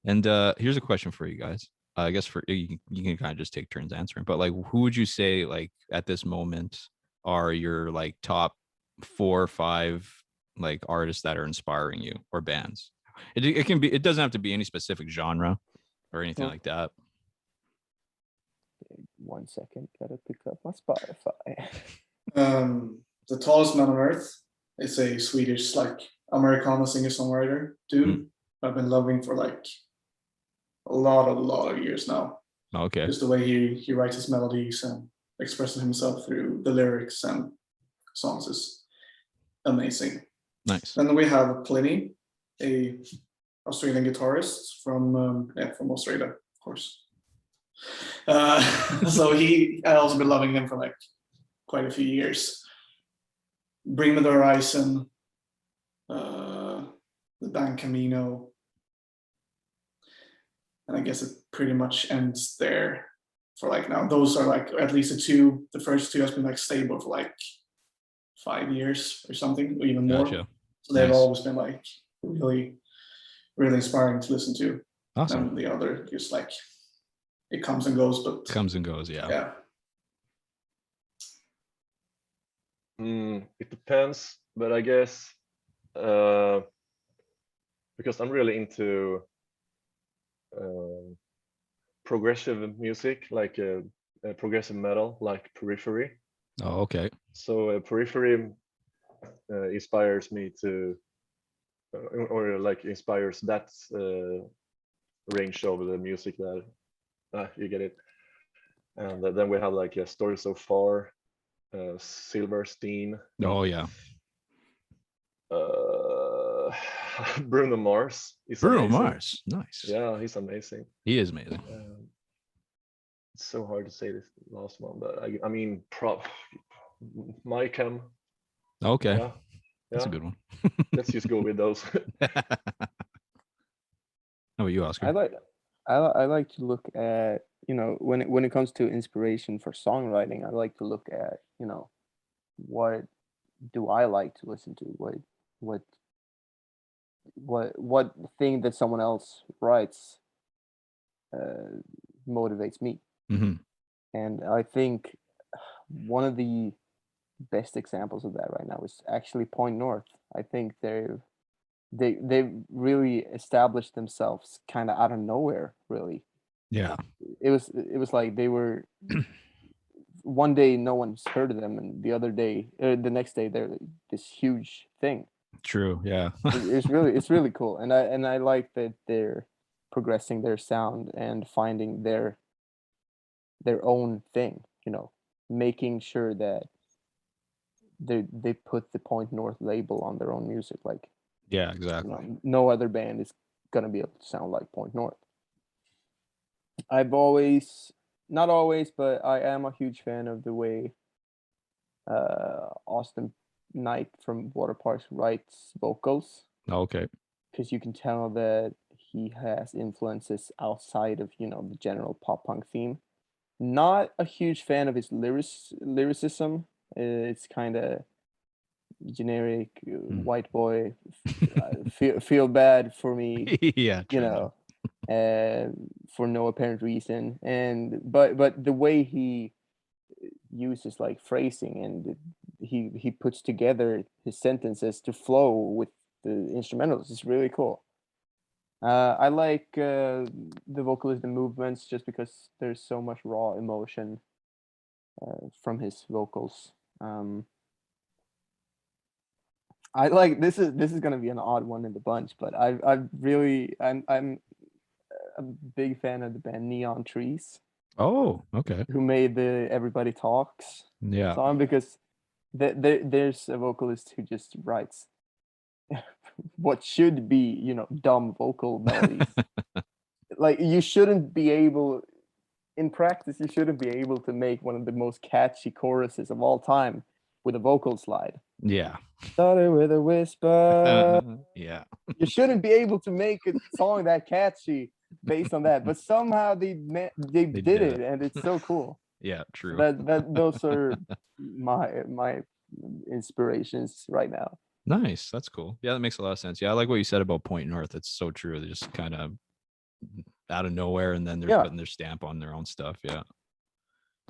And here's a question for you guys. I guess for you can kind of just take turns answering, but like, who would you say like at this moment are your like top 4 or 5 like artists that are inspiring you or bands? It can be. It doesn't have to be any specific genre or anything like that. 1 second, gotta pick up my Spotify. The tallest man on earth is a Swedish like Americana singer-songwriter dude. I've been loving for like a lot of years now. Okay. Just the way he writes his melodies and expresses himself through the lyrics and songs is amazing. Nice. Then we have Pliny, a Australian guitarist from Australia, of course. So I also been loving him for like quite a few years. Bring Me the Horizon, the band Camino, and I guess it pretty much ends there for like now. Those are like at least the first 2 has been like stable for like 5 years or something, or even more. Gotcha. So they've always been like really, really inspiring to listen to. Awesome. And the other just like it comes and goes, but comes and goes. Yeah. It depends, but I guess because I'm really into progressive music, like progressive metal, like Periphery. Oh, okay. So Periphery inspires me to, or like inspires that range of the music that you get it. And then we have like a Story So Far, Silverstein. Oh yeah. Bruno Mars. Bruno Mars, nice. Yeah, he's amazing. He is amazing. It's so hard to say this last one, but I mean, My Chem. Okay. Yeah. That's a good one. Let's just go with those. How about you, Oscar? I like to look at, when it comes to inspiration for songwriting, I like to look at, what do I like to listen to? What thing that someone else writes motivates me. Mm-hmm. And I think one of the best examples of that right now is actually Point North. I think they've really established themselves kind of out of nowhere, really. Yeah. It was like they were one day no one's heard of them, and the next day they're this huge thing. True. Yeah. It's really cool, and I like that they're progressing their sound and finding their own thing, making sure that they put the Point North label on their own music. Like, yeah, exactly. No other band is gonna be able to sound like Point North. I've always, not always, but I am a huge fan of the way Austin Knight from Water Parks writes vocals. Okay. Because you can tell that he has influences outside of, the general pop punk theme. Not a huge fan of his lyricism. It's kind of generic white boy feel bad for me. Yeah. For no apparent reason, but the way he uses like phrasing, and he puts together his sentences to flow with the instrumentals is really cool. I like the vocalist and movements just because there's so much raw emotion from his vocals. I like this is gonna be an odd one in the bunch, but I'm a big fan of the band Neon Trees. Oh, okay. who made the Everybody Talks Yeah. song, because there's a vocalist who just writes what should be, you know, dumb vocal melodies. Like you shouldn't be able, in practice, you shouldn't be able to make one of the most catchy choruses of all time with a vocal slide. Yeah. Started with a whisper. Yeah. You shouldn't be able to make a song that catchy based on that, but somehow they did did it, it. and it's so cool. Yeah, true. That those are my inspirations right now. Nice. That's cool. Yeah, that makes a lot of sense. Yeah, I like what you said about Point North. It's so true. They're just kind of out of nowhere, and then they're putting their stamp on their own stuff. Yeah.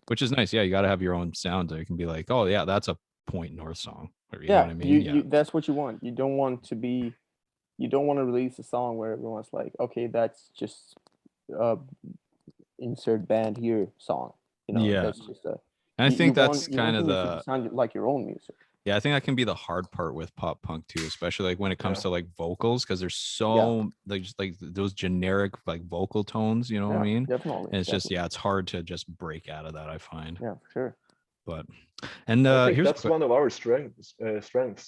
Which is nice. Yeah, you got to have your own sound. So you can be like, oh yeah, that's a Point North song. Or, you know what I mean? You that's what you want. You don't want to release a song where everyone's like, okay, that's just insert band here song. You know, Yeah. that's just a. And I think that's kind of the to sound like your own music. Yeah, I think that can be the hard part with pop punk too, especially like when it comes to like vocals, because there's so like just like those generic like vocal tones, you know what I mean? Definitely. And it's just it's hard to just break out of that, I find. Yeah, for sure. But and I think here's that's one of our strengths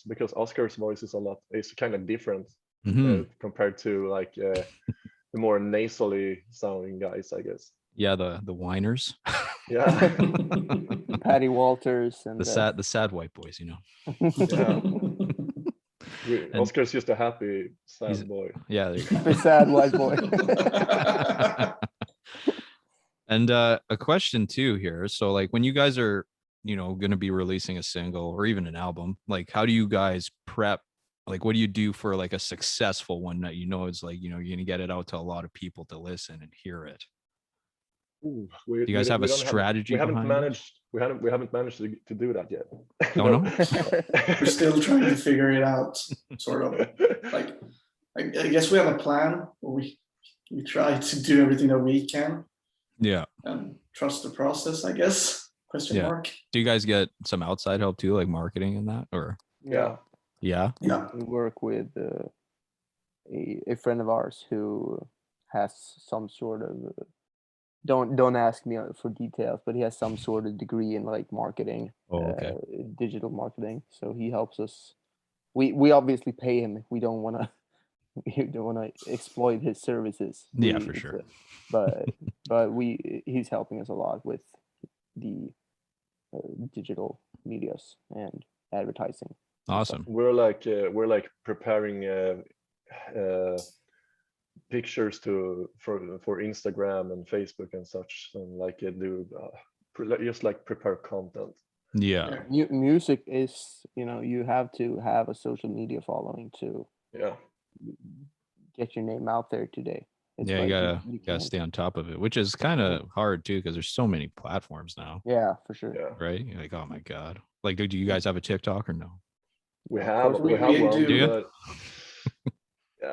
because Oscar's voice is kind of different compared to like the more nasally sounding guys, I guess. Yeah, the whiners. Yeah. Patty Walters and the sad white boys, you know. Yeah. Oscar's just a happy sad boy. Yeah, the sad white boy. And a question too here. So like when you guys are, you know, going to be releasing a single or even an album, like how do you guys prep? Like what do you do for like a successful one that you know is like, you know, you're going to get it out to a lot lot of people to listen and hear it? Do you guys have a strategy? We haven't managed to do that yet. Oh no. We're still trying to figure it out, sort of. Like I guess we have a plan. We try to do everything that we can. Yeah. And trust the process, I guess. Question mark. Do you guys get some outside help too, like marketing and that, or? Yeah. We work with a friend of ours who has some sort of don't ask me for details, but he has some sort of degree in like marketing, digital marketing. So he helps us. We obviously pay him if we don't want to exploit his services. Yeah, for sure. But he's helping us a lot with the digital medias and advertising. Awesome. We're like preparing pictures for Instagram and Facebook and such, and like just like prepare content. Yeah. Music is, you know, you have to have a social media following to get your name out there today. It's you like gotta stay on top of it, which is kind of hard too because there's so many platforms now. Yeah, for sure. Yeah. Right? You're like, oh my god. Like, do you guys have a TikTok or no? We have one. Do.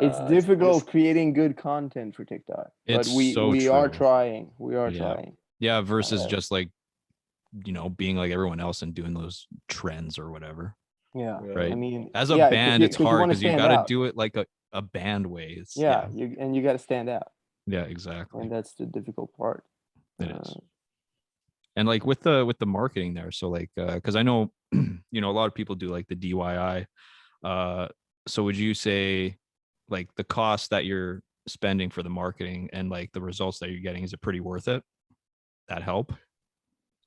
It's difficult creating good content for TikTok, but we are trying. We are trying. Yeah, versus just like, you know, being like everyone else and doing those trends or whatever. Yeah, right. I mean, as a band, it's hard because you got to do it like a band way. You got to stand out. Yeah, exactly. And that's the difficult part. It is. And like with the marketing there, so like because I know you know a lot of people do like the DIY. So would you say like the cost that you're spending for the marketing and like the results that you're getting, is it pretty worth it? That help?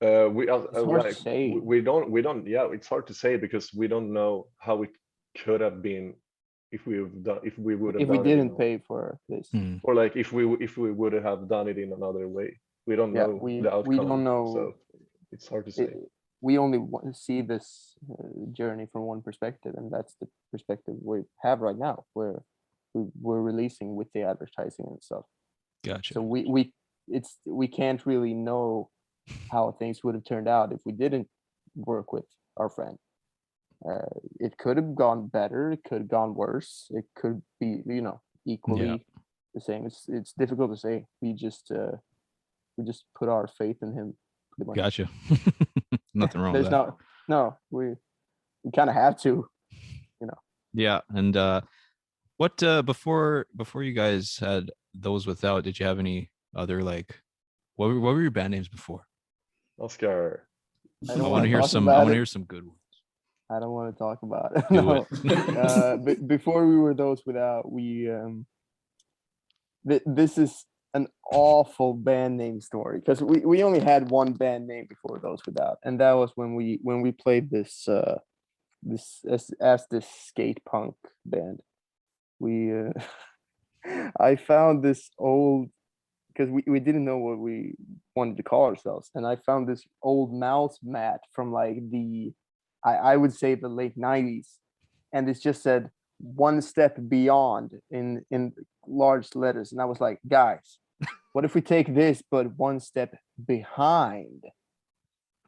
We don't. Yeah, it's hard to say because we don't know how it could have been if we didn't pay for this, or like if we would have done it in another way. We don't know the outcome. We don't know. So it's hard to say. We only want to see this journey from one perspective, and that's the perspective we have right now, where we're releasing with the advertising and stuff. Gotcha. So we can't really know how things would have turned out if we didn't work with our friend. It could have gone better. It could have gone worse. It could be, you know, equally the same. It's difficult to say. We just put our faith in him. Pretty much. Gotcha. Nothing wrong with that. No, we kind of have to, you know. Yeah, and what before you guys had those without, did you have any other like What were your band names before? Oscar. I I don't want to hear talk some. I about want to it. hear some good ones. I don't want to talk about it. Do No. it. Before we were Those Without, we this is an awful band name story because we only had one band name before Those Without, and that was when we played this as this skate punk band. We I found this old, because we didn't know what we wanted to call ourselves, and I found this old mouse mat from like I would say the late 90s, and it just said "One Step Beyond" in large letters, and I was like, guys, what if we take this but one step behind?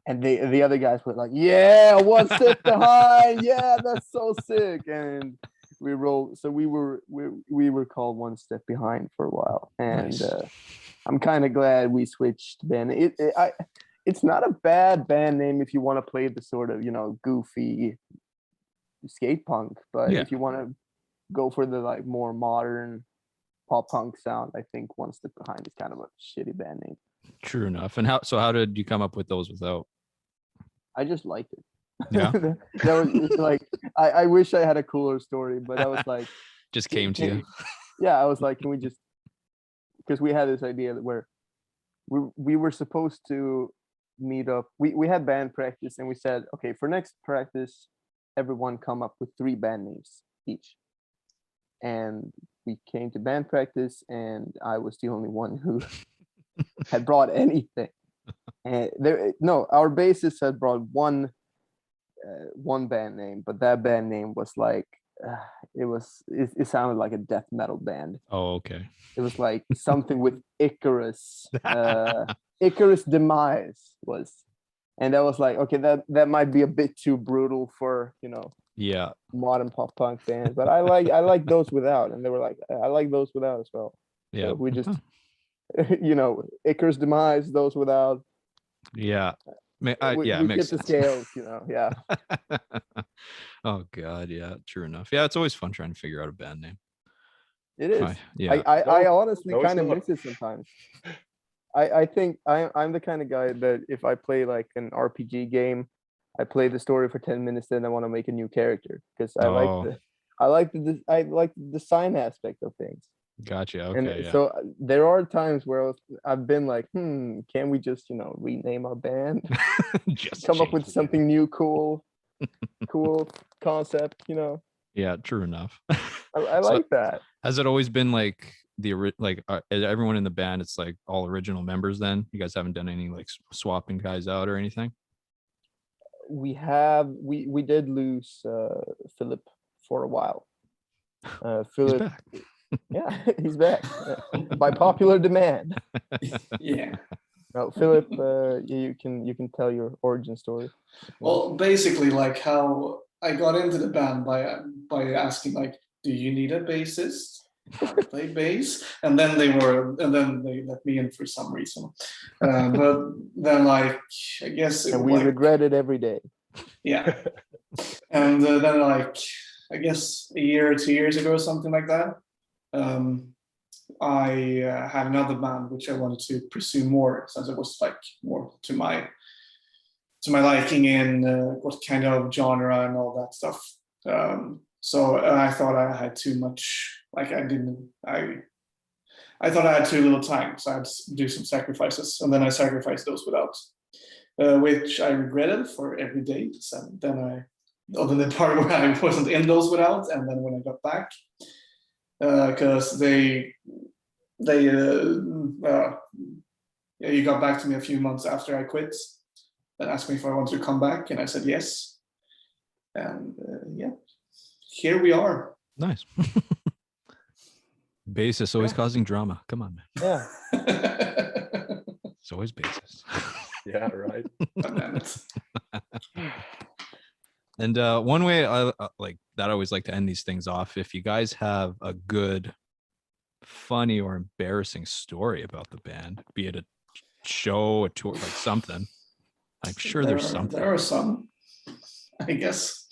And the other guys were like, yeah, one step behind, yeah, that's so sick. And we rolled, so we were called One Step Behind for a while, and Nice. I'm kind of glad we switched band. It's not a bad band name if you want to play the sort of, goofy skate punk, but Yeah. if you want to go for the like more modern pop punk sound, I think One Step Behind is kind of a shitty band name. True enough. And how did you come up with Those Without? I just liked it. Yeah. That was like, I wish I had a cooler story, but I was like, Just came to you. yeah, I was like, can we just, because we had this idea that where we were supposed to meet up. We had band practice, and we said, okay, for next practice, everyone come up with 3 band names each. And we came to band practice, and I was the only one who had brought anything. And our bassist had brought one band name, but that band name was like it sounded like a death metal band. Oh, okay. It was like something with Icarus. Icarus Demise was, and that was like, okay, that might be a bit too brutal for Yeah. modern pop punk bands, but I like Those Without, and they were like, I like Those Without as well. Yeah. So we just Icarus Demise, Those Without. Yeah. We Makes get the sense. scales, yeah. Oh God, yeah, true enough. Yeah, it's always fun trying to figure out a band name. It is. Yeah. I honestly No, it's kind of not. miss it sometimes. I think I'm the kind of guy that if I play like an RPG game, I play the story for 10 minutes, then I want to make a new character because I like the design aspect of things. Gotcha. Okay. And Yeah. so there are times where I've been like, can we just rename our band, Just come up change with the something new, cool concept, name. Yeah. True enough. I So, like that. has it always been like is everyone in the band? It's like all original members. Then you guys haven't done any like swapping guys out or anything. We did lose Philip for a while. He's Philip, back. yeah, he's back by popular demand. Yeah. Now, Philip, you can tell your origin story. Well, basically, like how I got into the band by asking, like, do you need a bassist? How to play bass? And then they let me in for some reason. But then, like, I guess And we regret it every day. Yeah. And then, like, I guess a year or 2 years ago, or something like that, I had another band which I wanted to pursue more, since it was like more to my liking in what kind of genre and all that stuff. So I thought I had too much. Like I thought I had too little time, so I had to do some sacrifices, and then I sacrificed Those Without, which I regretted for every day. So then other than the part where I wasn't in Those Without, and then when I got back, because he got back to me a few months after I quit and asked me if I wanted to come back, and I said yes. And here we are. Nice. Bassist always causing drama. Come on, man. Yeah. It's always bassist. Yeah, right. And one way I like that, I always like to end these things off. If you guys have a good, funny, or embarrassing story about the band, be it a show, a tour, like something, I'm sure there's something. There are some, I guess.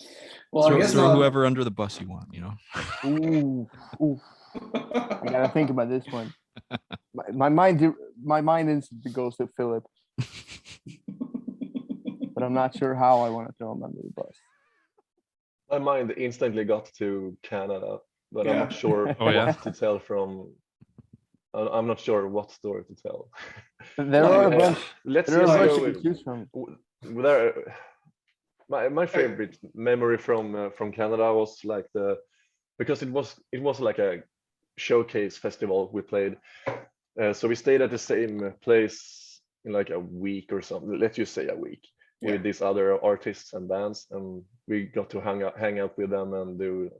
Well, throw whoever under the bus you want, Ooh. I gotta think about this one. my mind instantly goes to Philip, but I'm not sure how I want to throw him under the bus. My mind instantly got to Canada, but I'm Yeah. not sure Oh, yeah? what to tell from. I'm not sure what story to tell. There are a Uh, bunch. let's There are a just bunch go you with can choose from. there. My favorite memory from Canada was like because it was like a showcase festival we played. So we stayed at the same place in like a week or something. Let's just say a week with these other artists and bands, and we got to hang out with them and do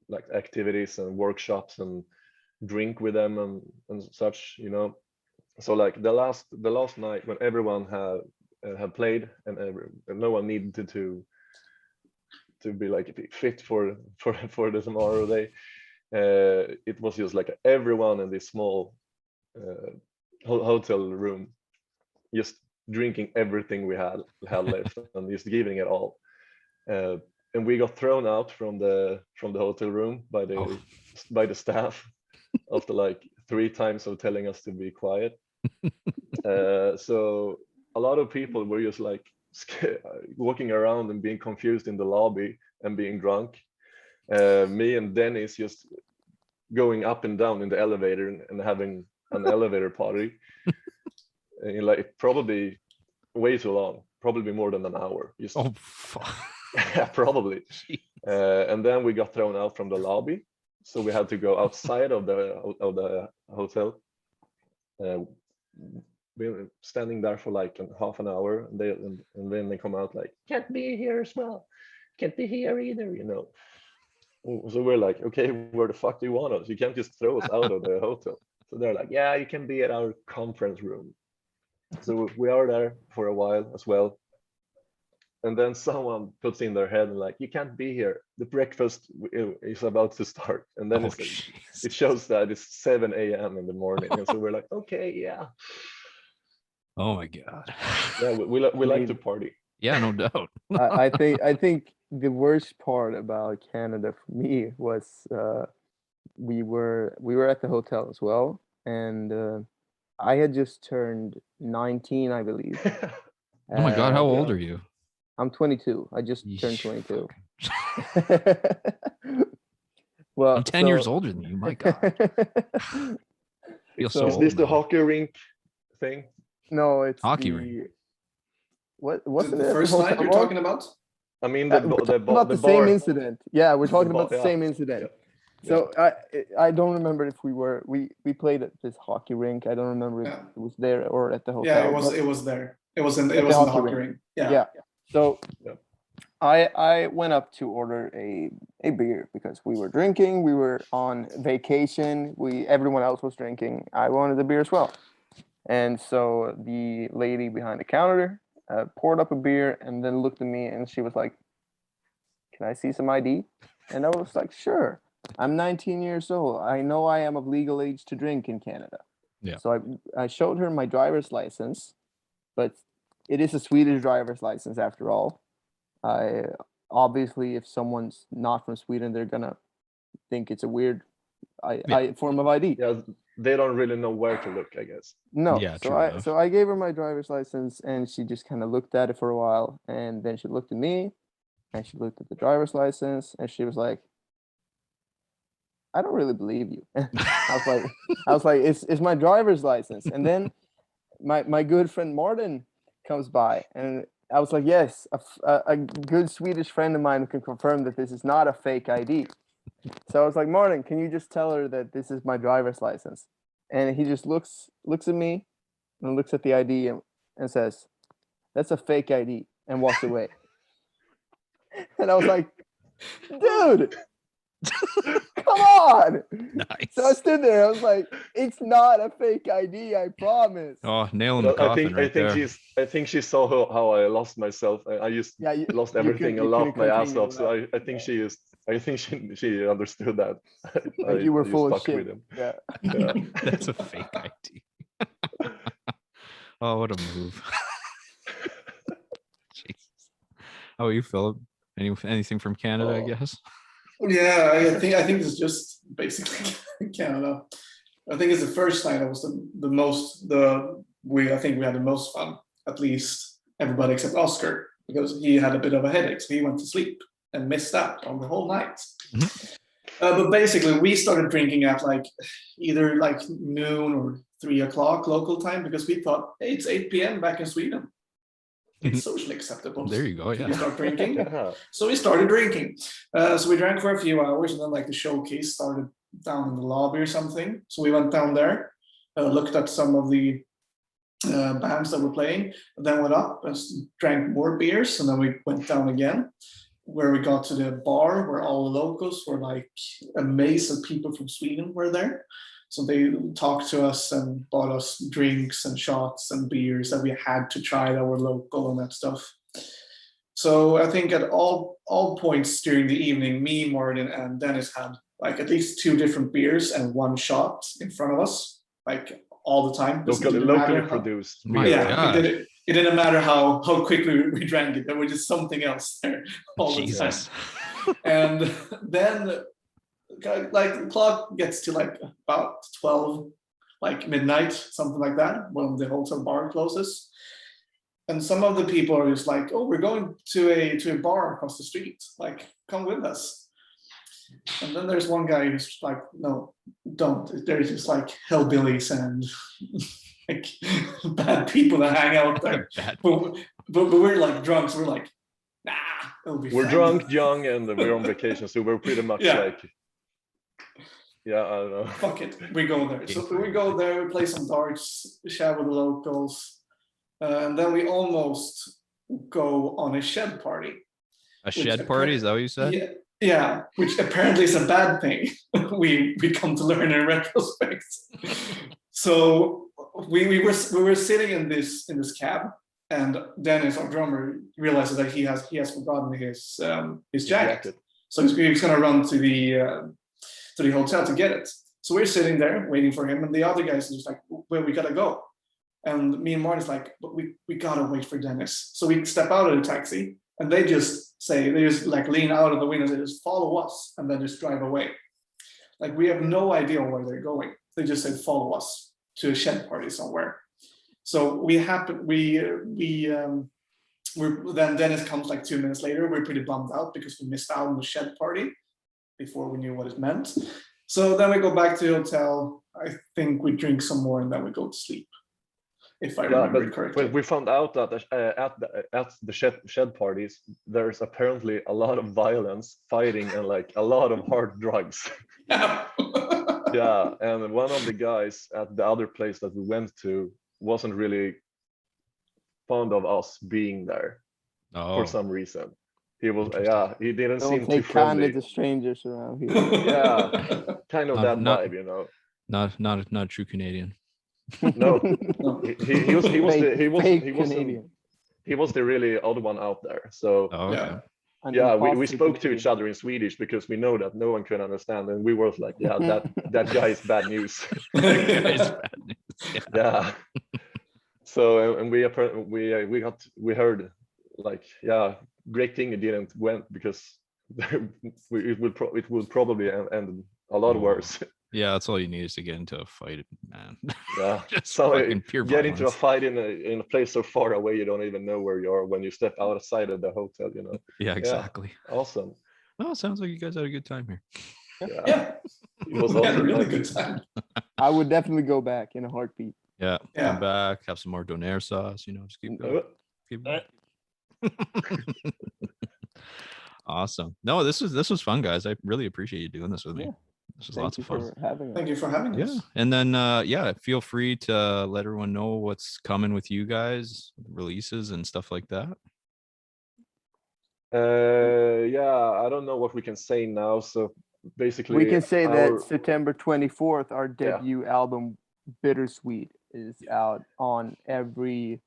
like activities and workshops and drink with them and such, you know. So like the last night when everyone had played and no one needed to be like fit for the tomorrow day. It was just like everyone in this small hotel room, just drinking everything we had left and just giving it all. And we got thrown out from the hotel room by the staff after like 3 times of telling us to be quiet. So a lot of people were just like walking around and being confused in the lobby and being drunk. Me and Dennis just going up and down in the elevator and having an elevator party in like probably way too long, probably more than an hour. Just, Oh, fuck. yeah, probably. And then we got thrown out from the lobby, so we had to go outside of the hotel. We were standing there for like half an hour, and then they come out like, can't be here as well, can't be here either, you know. So we're like, okay, where the fuck do you want us? You can't just throw us out of the hotel. So they're like, yeah, you can be at our conference room. So we are there for a while as well. And then someone puts in their head and like, you can't be here. The breakfast is about to start. And then it shows that it's 7 a.m. in the morning. And so we're like, okay, yeah. Oh my God. Yeah, we like to party. Yeah, no doubt. I think the worst part about Canada for me was we were at the hotel as well, and I had just turned 19, I believe. Oh my God, how old yeah. are you? I'm 22. I just turned Yeesh, 22. fuck. Well, I'm 10 years older than you. My God. Feel so Is old this the now. hockey rink thing? No, it's Hockey the rink. what wasn't The it at first hotel night you're bar? talking about? I mean We're talking about the same bar. incident. Yeah, we're talking about the Yeah. same incident. Yeah. So I don't remember if we played at this hockey rink. I don't remember if Yeah. it was there or at the hotel. Yeah, it was there. It was in the hockey ring. Yeah. Yeah. So Yeah. I went up to order a beer because we were drinking. We were on vacation. Everyone else was drinking. I wanted a beer as well. And so the lady behind the counter poured up a beer and then looked at me and she was like, "Can I see some ID?" And I was like, "Sure. I'm 19 years old. I know I am of legal age to drink in Canada." Yeah. So I showed her my driver's license, but it is a Swedish driver's license after all. Obviously, if someone's not from Sweden, they're gonna think it's a weird form of ID. Yeah, they don't really know where to look, I guess. No. Yeah, so true enough. I gave her my driver's license and she just kind of looked at it for a while and then she looked at me and she looked at the driver's license and she was like, "I don't really believe you." I was like, it's my driver's license. And then my good friend Martin comes by and I was like, yes, a good Swedish friend of mine can confirm that this is not a fake ID. So I was like, Martin, can you just tell her that this is my driver's license? And he just looks at me and looks at the ID and says, "That's a fake ID," and walks away. And I was like, dude, come on. Nice. So I stood there. I was like, it's not a fake ID, I promise. Oh, nail in the coffin right there. I think she saw how I lost myself. I just lost everything and laughed my ass off. So I think she understood that. Like you were full of shit. Yeah. That's a fake ID. Oh, what a move. Jesus. How are you, Philip? Anything from Canada, I guess? Yeah, I think it's just basically Canada. I think it's the first night that was I think we had the most fun, at least everybody except Oscar, because he had a bit of a headache, so he went to sleep and missed out on the whole night. But basically, we started drinking at like either like noon or 3 o'clock local time, because we thought, hey, it's 8 p.m. back in Sweden. It's socially acceptable. There you go. Yeah. You start drinking. Yeah. So we started drinking. So we drank for a few hours, and then like the showcase started down in the lobby or something. So we went down there, looked at some of the bands that were playing, and then went up and drank more beers, and then we went down again, where we got to the bar where all the locals were like amazed that people from Sweden were there. So they talked to us and bought us drinks and shots and beers that we had to try that were local and that stuff. So I think at all points during the evening, me, Martin, and Dennis had like at least 2 different beers and 1 shot in front of us, like all the time. Locally produced. It didn't matter how quickly we drank it. There was just something else there all the time. And then like the clock gets to like about 12, like midnight, something like that, when the hotel bar closes. And some of the people are just like, oh, we're going to a bar across the street, like come with us. And then there's one guy who's like, no, don't. There's just like hillbillies and like bad people that hang out there. But we're like drunk, so we're like, nah, it'll be We're fine. drunk, young, and we're on vacation, so we're pretty much like, yeah, I don't know. Fuck it, we go there. So we go there, we play some darts, chat with the locals, and then we almost go on a shed party. A shed party? Is that what you said? Yeah. Yeah, which apparently is a bad thing. we come to learn in retrospect. So we were sitting in this cab, and Dennis, our drummer, realizes that he has forgotten his jacket. So he's gonna run to the hotel to get it. So we're sitting there waiting for him, and the other guys are just like, well, we gotta go. And me and Martin's like, but we gotta wait for Dennis. So we step out of the taxi, and they just like lean out of the window, they just follow us, and then just drive away. Like we have no idea where they're going. They just said follow us to a shed party somewhere. So then Dennis comes like 2 minutes later. We're pretty bummed out because we missed out on the shed party before we knew what it meant. So then we go back to the hotel. I think we drink some more, and then we go to sleep, if I remember it correctly. We found out that at the shed parties, there's apparently a lot of violence, fighting, and like a lot of hard drugs. Yeah. Yeah, and one of the guys at the other place that we went to wasn't really fond of us being there for some reason. He was, he didn't seem too friendly. Don't take kindly to strangers around here. Yeah, kind of that vibe, you know. Not a true Canadian. No, he was the really odd one out there. So we spoke to each other in Swedish because we know that no one can understand, and we were like, yeah, that guy is bad news. Yeah. So and we heard like, yeah, great thing it didn't went, because it would probably end a lot worse. Yeah, that's all you need is to get into a fight, man. Yeah, just so pure get violence. into a fight in a place so far away you don't even know where you are when you step outside of the hotel, you know. Yeah, exactly. Yeah, awesome. Well, it sounds like you guys had a good time here. Yeah. It was We had a really good time. I would definitely go back in a heartbeat. Yeah, come back, have some more donair sauce, you know, just keep going. Keep going. Awesome. No, this was fun, guys. I really appreciate you doing this with me. This was lots of fun. Thank you for having us. Yeah, and then feel free to let everyone know what's coming with you guys, releases and stuff like that. I don't know what we can say now. So basically, we can say that September 24th, our debut album, Bittersweet, is out on every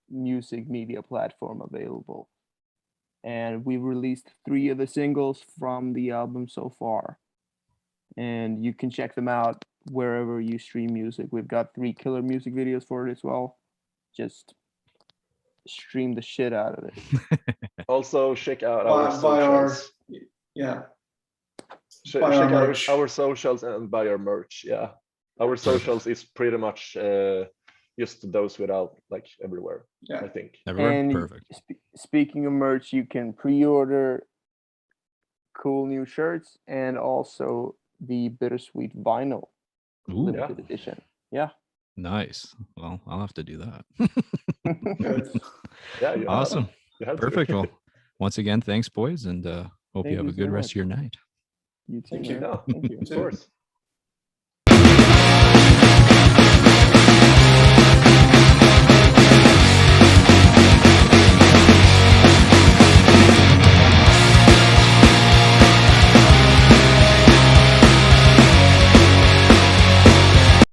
music media platform available. And we've released 3 of the singles from the album so far. And you can check them out wherever you stream music. We've got 3 killer music videos for it as well. Just stream the shit out of it. Also, check out our socials. Check out our socials and buy our merch. Yeah. our socials is pretty much just those without like everywhere. Yeah. I think. Everywhere. And Perfect. speaking of merch, you can pre-order cool new shirts and also the Bittersweet vinyl Ooh, limited edition. Yeah. nice. Well, I'll have to do that. Good. Yeah, you Awesome. have to. Perfect. Well, once again, thanks, boys, and hope Thank you have you a good so rest much. of your night. You too, Thank you. man. Yeah, Thank you. of course.